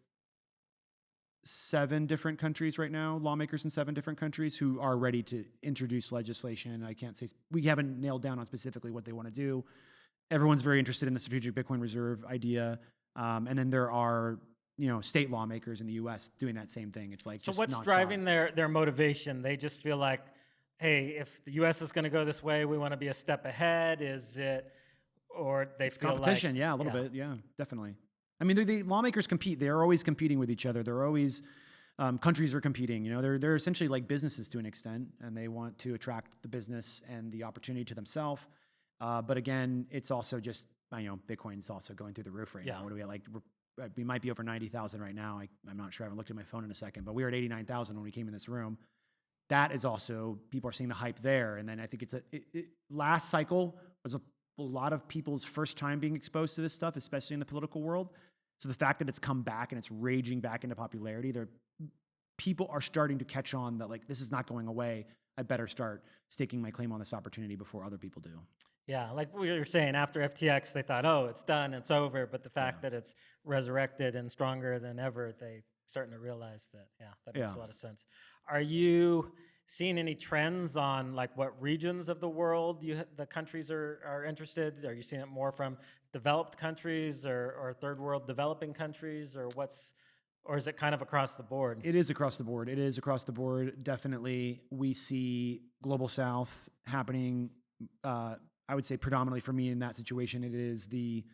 7 different countries right now, lawmakers in 7 different countries who are ready to introduce legislation. I can't say, we haven't nailed down on specifically what they want to do. Everyone's very interested in the strategic Bitcoin reserve idea. And then there are, state lawmakers in the US doing that same thing. It's like, So just what's not driving their motivation? They just feel like, hey, if the U.S. is going to go this way, we want to be a step ahead. Is it, or they It's feel competition, like, yeah, a little bit, yeah, definitely. I mean, the lawmakers compete. They're always competing with each other. They're always countries are competing. They're essentially like businesses to an extent, and they want to attract the business and the opportunity to themselves. But again, it's also just Bitcoin's also going through the roof right now. What do we like? We might be over 90,000 right now. I'm not sure. I haven't looked at my phone in a second, but we were at 89,000 when we came in this room. That is also, people are seeing the hype there. And then I think last cycle was a lot of people's first time being exposed to this stuff, especially in the political world. So the fact that it's come back and it's raging back into popularity, people are starting to catch on that, like, this is not going away. I better start staking my claim on this opportunity before other people do. yeah, like we were saying, after FTX, they thought, oh, it's done, it's over. But the fact that it's resurrected and stronger than ever, they starting to realize that, that makes a lot of sense. Are you seeing any trends on like what regions of the world the countries are interested? Are you seeing it more from developed countries or third world developing countries, or is it kind of across the board? It is across the board. It is across the board. Definitely, we see global South happening. I would say predominantly for me in that situation, it is the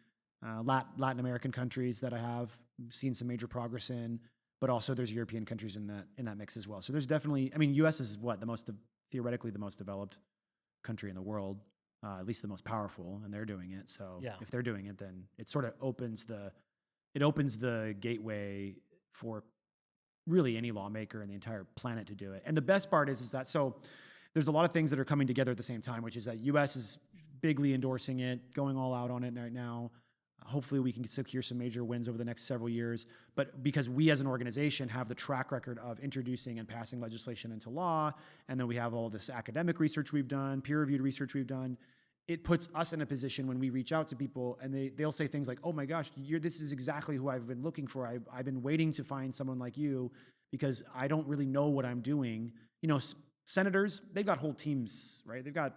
Latin American countries that I have seen some major progress in, but also there's European countries in that mix as well. So there's definitely, U.S. is theoretically the most developed country in the world, at least the most powerful, and they're doing it. So if they're doing it, then it sort of opens the gateway for really any lawmaker in the entire planet to do it. And the best part is that, so there's a lot of things that are coming together at the same time, which is that U.S. is bigly endorsing it, going all out on it right now. Hopefully we can secure some major wins over the next several years. But because we as an organization have the track record of introducing and passing legislation into law, and then we have all this academic research we've done, peer-reviewed research we've done, it puts us in a position when we reach out to people and they'll say things like, oh my gosh, this is exactly who I've been looking for. I've been waiting to find someone like you because I don't really know what I'm doing. Senators, they've got whole teams, right? They've got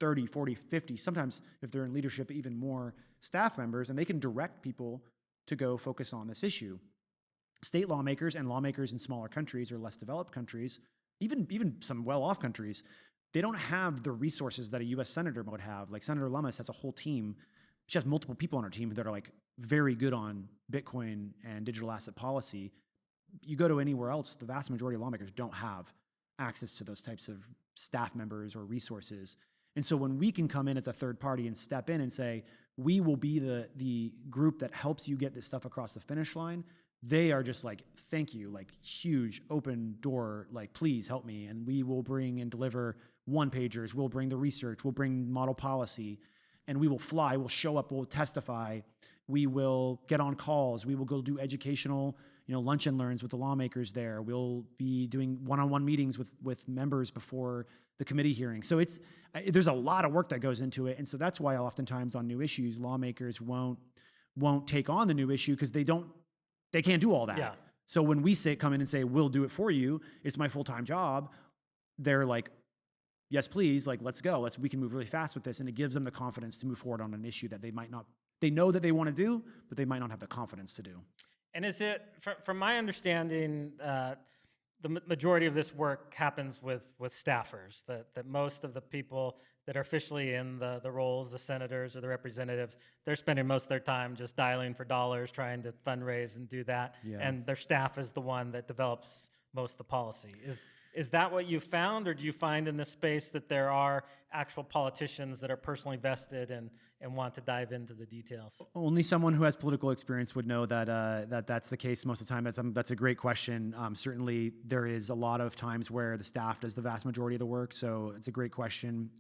30, 40, 50, sometimes if they're in leadership, even more staff members, and they can direct people to go focus on this issue. State lawmakers and lawmakers in smaller countries or less developed countries, even some well-off countries, they don't have the resources that a U.S. senator would have. Like Senator Lummis has a whole team. She has multiple people on her team that are like very good on Bitcoin and digital asset policy. You go to anywhere else, the vast majority of lawmakers don't have access to those types of staff members or resources. And so when we can come in as a third party and step in and say, we will be the group that helps you get this stuff across the finish line, they are just like, thank you, like huge open door, like please help me. And we will bring and deliver one-pagers, we'll bring the research, we'll bring model policy, and we will fly, we'll show up, we'll testify, we will get on calls, we will go do educational lunch and learns with the lawmakers there. We'll be doing one-on-one meetings with members before the committee hearing. So there's a lot of work that goes into it. And so that's why oftentimes on new issues, lawmakers won't take on the new issue because they can't do all that. Yeah. So when we come in and say, we'll do it for you, it's my full-time job, they're like, yes, please, like, let's go. We can move really fast with this. And it gives them the confidence to move forward on an issue that they know that they want to do, but they might not have the confidence to do. And is it, from my understanding, the majority of this work happens with staffers, that most of the people that are officially in the roles, the senators or the representatives, they're spending most of their time just dialing for dollars, trying to fundraise and do that. Yeah. And their staff is the one that develops most of the policy. Is that what you found, or do you find in this space that there are actual politicians that are personally vested and want to dive into the details? Only someone who has political experience would know that that's the case most of the time. That's a great question. Certainly, there is a lot of times where the staff does the vast majority of the work, so it's a great question.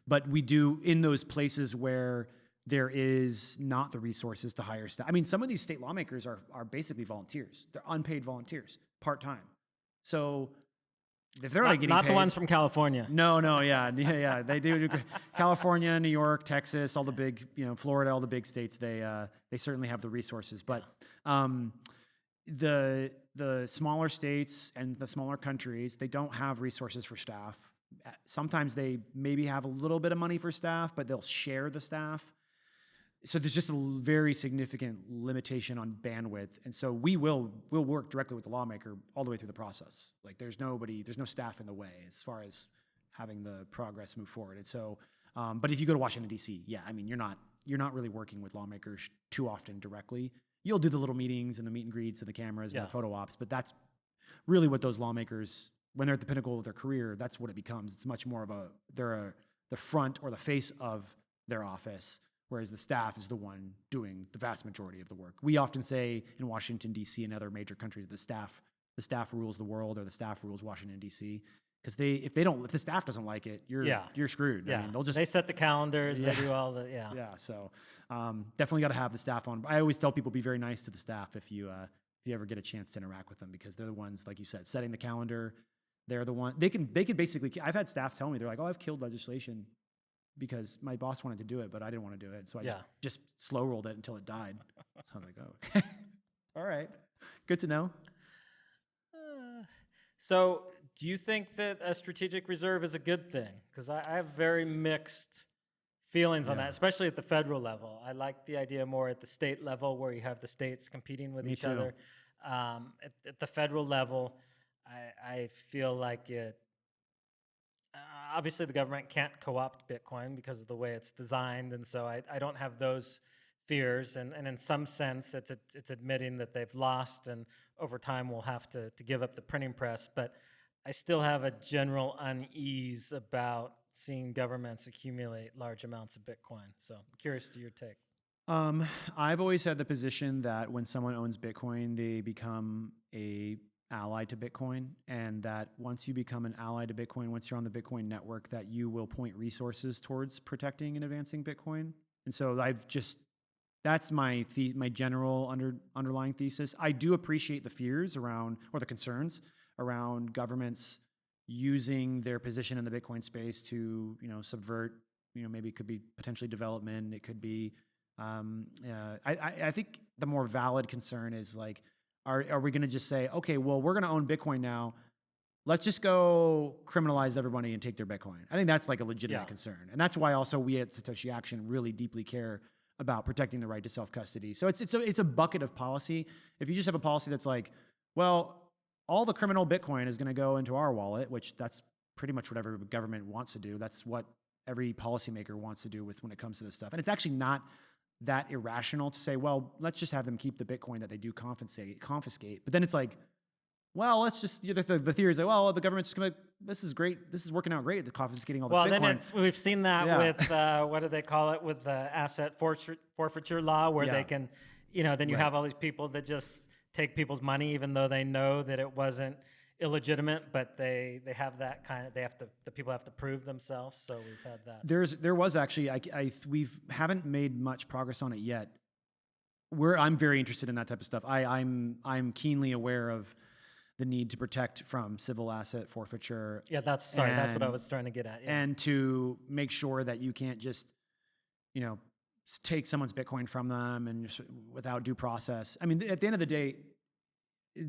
But we do, in those places where there is not the resources to hire staff. I mean, some of these state lawmakers are basically volunteers. They're unpaid volunteers, part-time. So if they're not getting not paid, the ones from California. No, yeah, they do. California, New York, Texas, all the big, Florida, all the big states. They certainly have the resources, but the smaller states and the smaller countries, they don't have resources for staff. Sometimes they maybe have a little bit of money for staff, but they'll share the staff. So there's just a very significant limitation on bandwidth, and so we'll work directly with the lawmaker all the way through the process. Like there's no staff in the way as far as having the progress move forward. And so, but if you go to Washington D.C., yeah, I mean you're not really working with lawmakers too often directly. You'll do the little meetings and the meet and greets and the cameras and the photo ops, but that's really what those lawmakers, when they're at the pinnacle of their career, that's what it becomes. It's much more of the front or the face of their office, whereas the staff is the one doing the vast majority of the work. We often say in Washington, D.C. and other major countries, the staff rules the world, or the staff rules Washington, D.C. Because if the staff doesn't like it, you're screwed. Yeah. I mean, they set the calendars, they do all the, Yeah, so definitely got to have the staff on. I always tell people, be very nice to the staff if you ever get a chance to interact with them, because they're the ones, like you said, setting the calendar. They're the one, they can basically, I've had staff tell me, they're like, oh, I've killed legislation because my boss wanted to do it, but I didn't want to do it. So I just slow rolled it until it died. So I was like, oh, okay. All right. Good to know. So do you think that a strategic reserve is a good thing? Because I have very mixed feelings on that, especially at the federal level. I like the idea more at the state level, where you have the states competing with each other. At the federal level, I feel like it, obviously the government can't co-opt Bitcoin because of the way it's designed, and so I don't have those fears, and in some sense it's admitting that they've lost, and over time we'll have to give up the printing press, but I still have a general unease about seeing governments accumulate large amounts of Bitcoin. So I'm curious to your take. I've always had the position that when someone owns Bitcoin, they become a ally to Bitcoin, and that once you become an ally to Bitcoin, once you're on the Bitcoin network, that you will point resources towards protecting and advancing Bitcoin. And so that's my general underlying thesis. I do appreciate the fears around, or the concerns around, governments using their position in the Bitcoin space to, subvert, maybe it could be potentially development. It could be, I think the more valid concern is like, are we going to just say, okay, well, we're going to own Bitcoin now, let's just go criminalize everybody and take their Bitcoin? I think that's like a legitimate concern. And that's why also we at Satoshi Action really deeply care about protecting the right to self-custody. So it's a bucket of policy. If you just have a policy that's like, well, all the criminal Bitcoin is going to go into our wallet, which that's pretty much what every government wants to do. That's what every policymaker wants to do when it comes to this stuff. And it's actually not that irrational to say, well, let's just have them keep the Bitcoin that they do confiscate. But then it's like, well, let's just, the theory is like, well, the government's just going to, this is great. This is working out great. The confiscating all this Bitcoin. Well, then we've seen that with, what do they call it? With the asset forfeiture law, where they can, then you have all these people that just take people's money, even though they know that it wasn't illegitimate, but they have that kind of, the people have to prove themselves. So we've had that. There was actually, we haven't made much progress on it yet. I'm very interested in that type of stuff. I'm keenly aware of the need to protect from civil asset forfeiture. Yeah, that's what I was trying to get at. Yeah. And to make sure that you can't just, take someone's Bitcoin from them and just without due process. I mean, at the end of the day,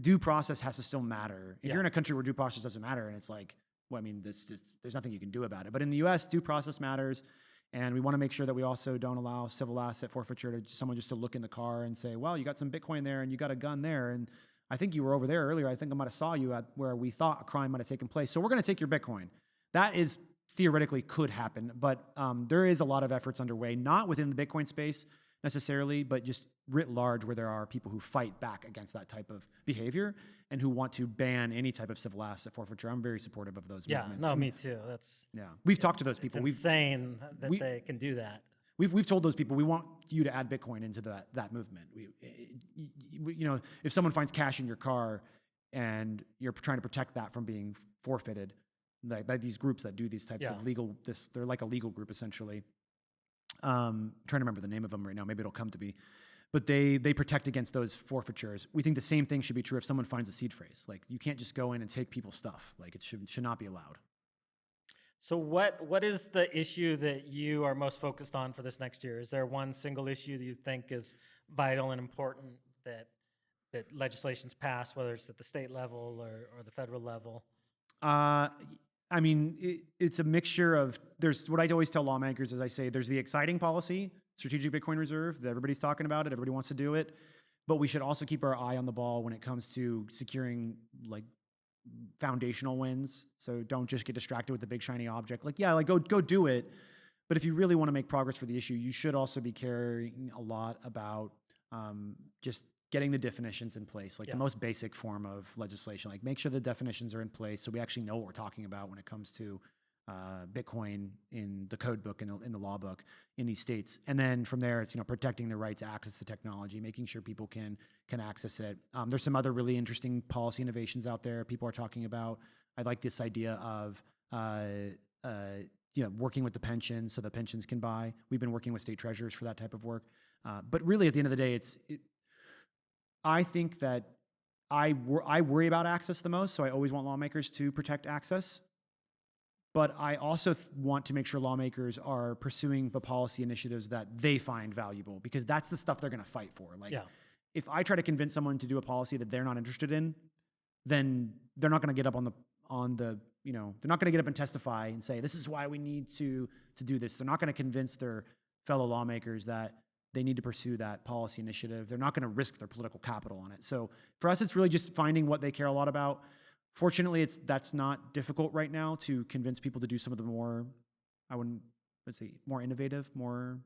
due process has to still matter. If you're in a country where due process doesn't matter, and it's like, well, I mean, there's nothing you can do about it. But in the U.S., due process matters, and we want to make sure that we also don't allow civil asset forfeiture to someone just to look in the car and say, well, you got some Bitcoin there and you got a gun there, and I think you were over there earlier. I think I might have saw you at where we thought a crime might have taken place. So we're going to take your Bitcoin. That is theoretically could happen, but there is a lot of efforts underway, not within the Bitcoin space, necessarily, but just writ large where there are people who fight back against that type of behavior and who want to ban any type of civil asset forfeiture. I'm very supportive of those Yeah, movements. no, And, me too. yeah, we've talked to those people. It's insane that we- they can do that. We've told those people we want you to add Bitcoin into that movement. If someone finds cash in your car and you're trying to protect that from being forfeited, like these groups that do these types of they're like a legal group essentially. Trying to remember the name of them right now. Maybe it'll come to me. But they protect against those forfeitures. We think the same thing should be true if someone finds a seed phrase. Like you can't just go in and take people's stuff. Like it should not be allowed. So what is the issue that you are most focused on for this next year? Is there one single issue that you think is vital and important that legislation's passed, whether it's at the state level or the federal level? I mean, it's a mixture of, there's what I always tell lawmakers is I say, there's the exciting policy, strategic Bitcoin reserve, that everybody's talking about it, everybody wants to do it, but we should also keep our eye on the ball when it comes to securing like foundational wins. So don't just get distracted with the big shiny object. Like, yeah, like go do it. But if you really want to make progress for the issue, you should also be caring a lot about just getting the definitions in place, like the most basic form of legislation. Like make sure the definitions are in place so we actually know what we're talking about when it comes to Bitcoin in the code book, in the law book in these states. And then from there, it's protecting the right to access the technology, making sure people can access it. There's some other really interesting policy innovations out there people are talking about. I like this idea of working with the pensions so the pensions can buy. We've been working with state treasurers for that type of work. But really, at the end of the day, I think that I worry about access the most, so I always want lawmakers to protect access. But I also want to make sure lawmakers are pursuing the policy initiatives that they find valuable, because that's the stuff they're going to fight for. Like, if I try to convince someone to do a policy that they're not interested in, then they're not going to get up they're not going to get up and testify and say, this is why we need to do this. They're not going to convince their fellow lawmakers that they need to pursue that policy initiative. They're not going to risk their political capital on it. So for us, it's really just finding what they care a lot about. Fortunately, that's not difficult right now to convince people to do some of the more, more innovative, more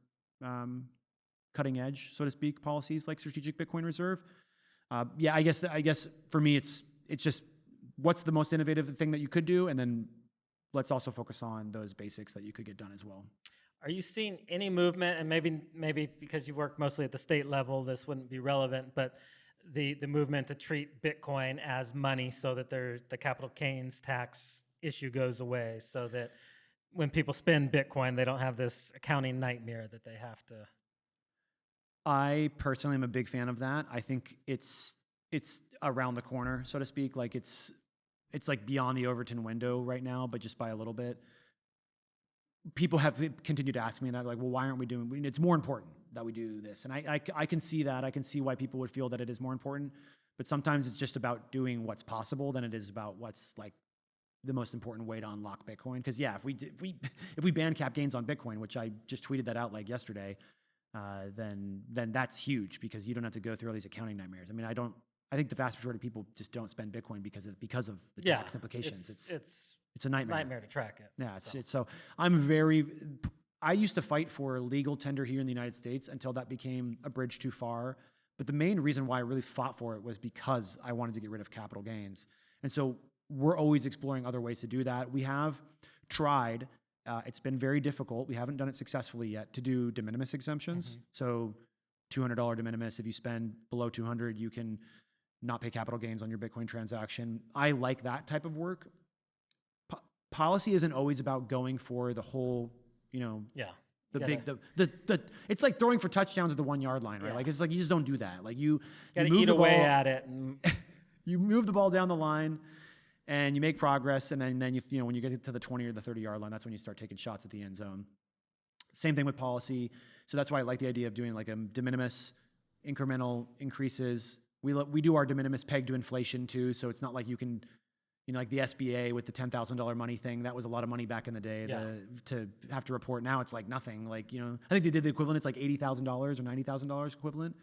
cutting edge, so to speak, policies like strategic Bitcoin reserve. I guess for me, it's just what's the most innovative thing that you could do, and then let's also focus on those basics that you could get done as well. Are you seeing any movement, and maybe because you work mostly at the state level, this wouldn't be relevant, but the movement to treat Bitcoin as money so that the capital gains tax issue goes away, so that when people spend Bitcoin, they don't have this accounting nightmare that they have to? I personally am a big fan of that. I think it's around the corner, so to speak. Like it's like beyond the Overton window right now, but just by a little bit. People have continued to ask me that, like, well, why aren't we doing? It's more important that we do this, and I can see that. I can see why people would feel that it is more important. But sometimes it's just about doing what's possible than it is about what's like the most important way to unlock Bitcoin. Because if we ban cap gains on Bitcoin, which I just tweeted that out like yesterday, then that's huge, because you don't have to go through all these accounting nightmares. I mean, I think the vast majority of people just don't spend Bitcoin because of the tax implications. It's a nightmare to track it. Yeah, so I used to fight for legal tender here in the United States until that became a bridge too far. But the main reason why I really fought for it was because I wanted to get rid of capital gains. And so we're always exploring other ways to do that. We have tried, it's been very difficult. We haven't done it successfully yet, to do de minimis exemptions. Mm-hmm. So $200 de minimis, if you spend below 200, you can not pay capital gains on your Bitcoin transaction. I like that type of work. Policy isn't always about going for the whole, it's like throwing for touchdowns at the 1 yard line, right? Yeah. Like, it's like, you just don't do that. Like you move eat the away ball, at it. And you move the ball down the line and you make progress. And then when you get to the 20 or the 30 yard line, that's when you start taking shots at the end zone. Same thing with policy. So that's why I like the idea of doing like a de minimis incremental increases. We do our de minimis peg to inflation too. So it's not like you can, like the SBA with the $10,000 money thing, that was a lot of money back in the day to have to report. Now it's like nothing. Like, I think they did the equivalent. It's like $80,000 or $90,000 equivalent.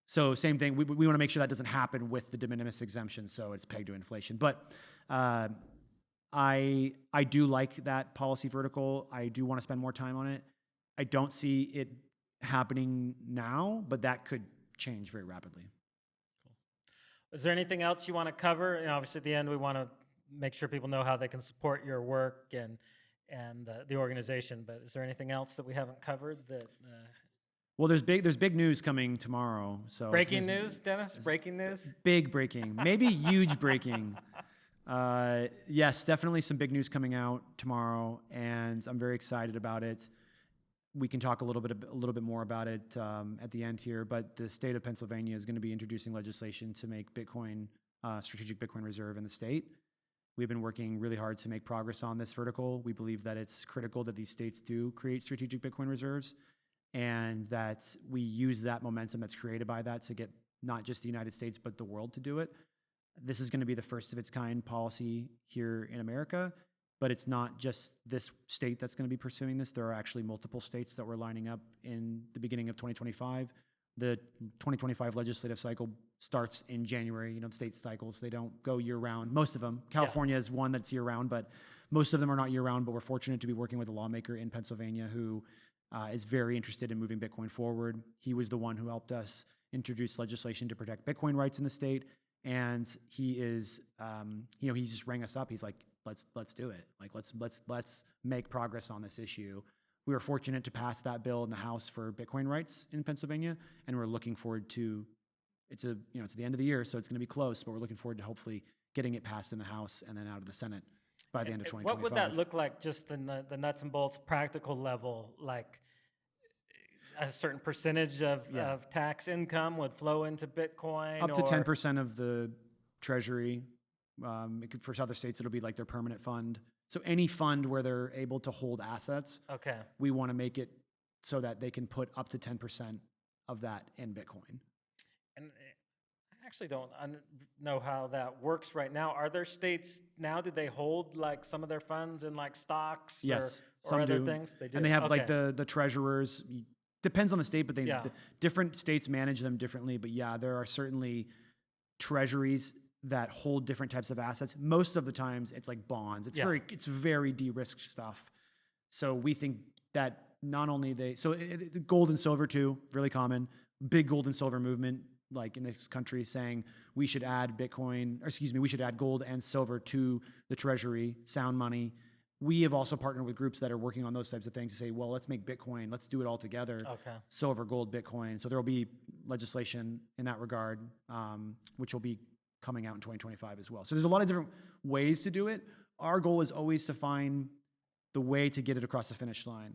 So same thing. We want to make sure that doesn't happen with the de minimis exemption. So it's pegged to inflation. But I do like that policy vertical. I do want to spend more time on it. I don't see it happening now, but that could change very rapidly. Is there anything else you want to cover? And obviously, at the end, we want to make sure people know how they can support your work and the organization. But is there anything else that we haven't covered? That Well, there's big news coming tomorrow. So breaking news, Dennis? Breaking news? big breaking, maybe huge breaking. Yes, definitely some big news coming out tomorrow, and I'm very excited about it. We can talk a little bit more about it at the end here, but the state of Pennsylvania is going to be introducing legislation to make Bitcoin strategic Bitcoin reserve in the state. We've been working really hard to make progress on this vertical. We believe that it's critical that these states do create strategic Bitcoin reserves, and that we use that momentum that's created by that to get not just the United States but the world to do it. This is going to be the first of its kind policy here in America. But it's not just this state that's going to be pursuing this. There are actually multiple states that we're lining up in the beginning of 2025. The 2025 legislative cycle starts in January. You know, the state cycles, they don't go year round. Most of them. California is one that's year round, but most of them are not year round. But we're fortunate to be working with a lawmaker in Pennsylvania who is very interested in moving Bitcoin forward. He was the one who helped us introduce legislation to protect Bitcoin rights in the state. And he is, he just rang us up. He's like, let's do it. Like, let's make progress on this issue. We were fortunate to pass that bill in the House for Bitcoin rights in Pennsylvania, and we're looking forward to, it's the end of the year, so it's going to be close, but we're looking forward to hopefully getting it passed in the House and then out of the Senate by the end of 2025. What would that look like just in the nuts and bolts practical level? Like a certain percentage of tax income would flow into Bitcoin? Up to 10% of the Treasury. For other states, it'll be like their permanent fund. So any fund where they're able to hold assets, we want to make it so that they can put up to 10% of that in Bitcoin. And I actually don't know how that works right now. Are there states now, did they hold like some of their funds in like stocks? Yes, or other things? They do. And they have like the treasurers. Depends on the state, but the different states manage them differently. But yeah, there are certainly treasuries that hold different types of assets. Most of the times it's like bonds. It's very de-risked stuff. So we think that not only gold and silver too, really common, big gold and silver movement, like in this country saying we should add we should add gold and silver to the treasury, sound money. We have also partnered with groups that are working on those types of things to say, well, let's make Bitcoin, let's do it all together. Silver, gold, Bitcoin. So there will be legislation in that regard, which will be coming out in 2025 as well. So there's a lot of different ways to do it. Our goal is always to find the way to get it across the finish line.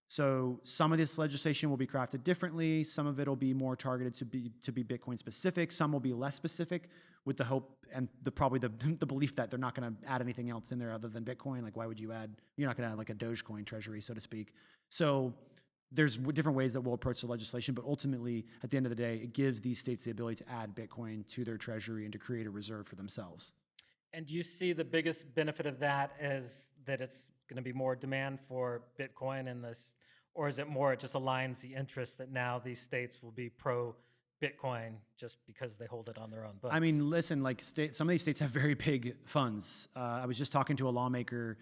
So some of this legislation will be crafted differently. Some of it will be more targeted to be Bitcoin specific. Some will be less specific, with the hope and probably the belief that they're not going to add anything else in there other than Bitcoin. Like, why would you add? You're not going to add like a Dogecoin treasury, so to speak. So there's different ways that we'll approach the legislation, but ultimately, at the end of the day, it gives these states the ability to add Bitcoin to their treasury and to create a reserve for themselves. And do you see the biggest benefit of that as that it's going to be more demand for Bitcoin in this, or is it more it just aligns the interest that now these states will be pro Bitcoin just because they hold it on their own books? I mean, listen, like some of these states have very big funds. I was just talking to a lawmaker,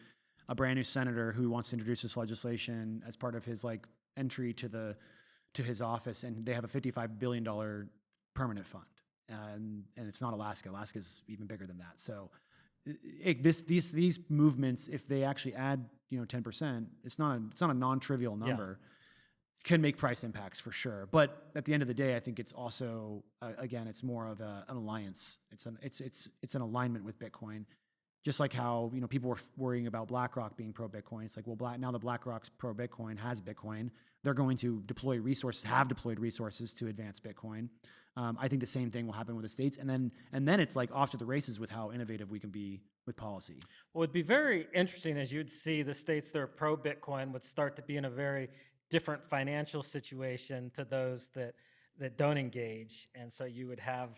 a brand new senator who wants to introduce this legislation as part of his entry to his office, and they have a $55 billion permanent fund, and it's not Alaska. Alaska's even bigger than that. So these movements, if they actually add 10%, it's not a non-trivial number. Can make price impacts for sure. But at the end of the day, I think it's also again, it's more of an alliance. It's an alignment with Bitcoin. Just like how people were worrying about BlackRock being pro Bitcoin. It's like, well, now that BlackRock's pro Bitcoin, has Bitcoin, they're going to have deployed resources to advance Bitcoin. I think the same thing will happen with the states, and then it's like off to the races with how innovative we can be with policy. Well, it'd be very interesting as you'd see the states that are pro Bitcoin would start to be in a very different financial situation to those that don't engage, and so you would have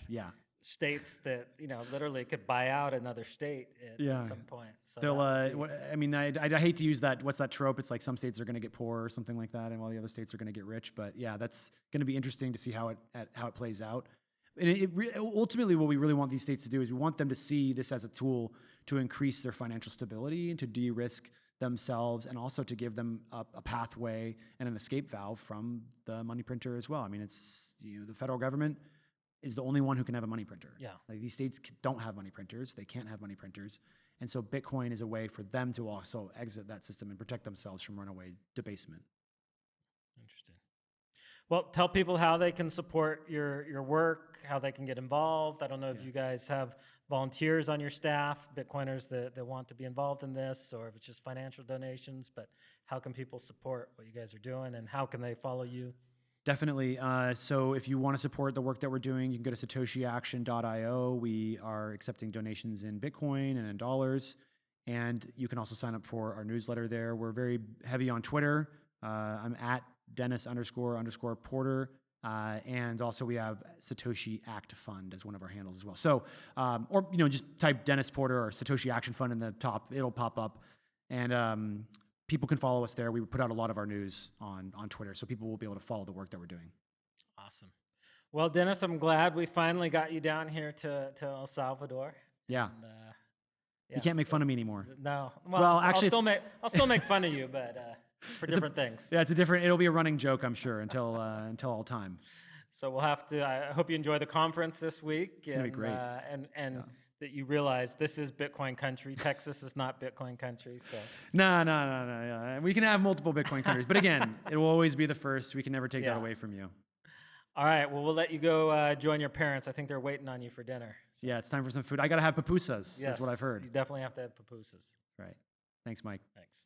states that literally could buy out another state at some point. So they'll. I hate to use that. What's that trope? It's like some states are going to get poor or something like that, and while the other states are going to get rich. But yeah, that's going to be interesting to see how it plays out. And ultimately, what we really want these states to do is we want them to see this as a tool to increase their financial stability and to de-risk themselves, and also to give them a pathway and an escape valve from the money printer as well. I mean, it's, the federal government is the only one who can have a money printer. Yeah. Like, these states don't have money printers. They can't have money printers. And so Bitcoin is a way for them to also exit that system and protect themselves from runaway debasement. Interesting. Well, tell people how they can support your work, how they can get involved. I don't know if you guys have volunteers on your staff, Bitcoiners that want to be involved in this, or if it's just financial donations, but how can people support what you guys are doing, and how can they follow you? Definitely. So if you want to support the work that we're doing, you can go to satoshiaction.io. We are accepting donations in Bitcoin and in dollars. And you can also sign up for our newsletter there. We're very heavy on Twitter. I'm at Dennis__Porter. And also we have Satoshi Act Fund as one of our handles as well. So, or, just type Dennis Porter or Satoshi Action Fund in the top, it'll pop up. And people can follow us there. We put out a lot of our news on Twitter, so people will be able to follow the work that we're doing. Awesome. Well, Dennis, I'm glad we finally got you down here to El Salvador. Yeah. And, You can't make fun of me anymore. No. Well, actually, I'll still make fun of you, but for different things. Yeah, it'll be a running joke, I'm sure, until all time. So we'll have to. I hope you enjoy the conference this week. It's gonna be great. And that you realize this is Bitcoin country. Texas is not Bitcoin country. So No. Yeah. We can have multiple Bitcoin countries, but again, it will always be the first. We can never take that away from you. All right. Well, we'll let you go join your parents. I think they're waiting on you for dinner. So. Yeah, it's time for some food. I gotta have pupusas. Yes, That's what I've heard. You definitely have to have pupusas. Right. Thanks, Mike. Thanks.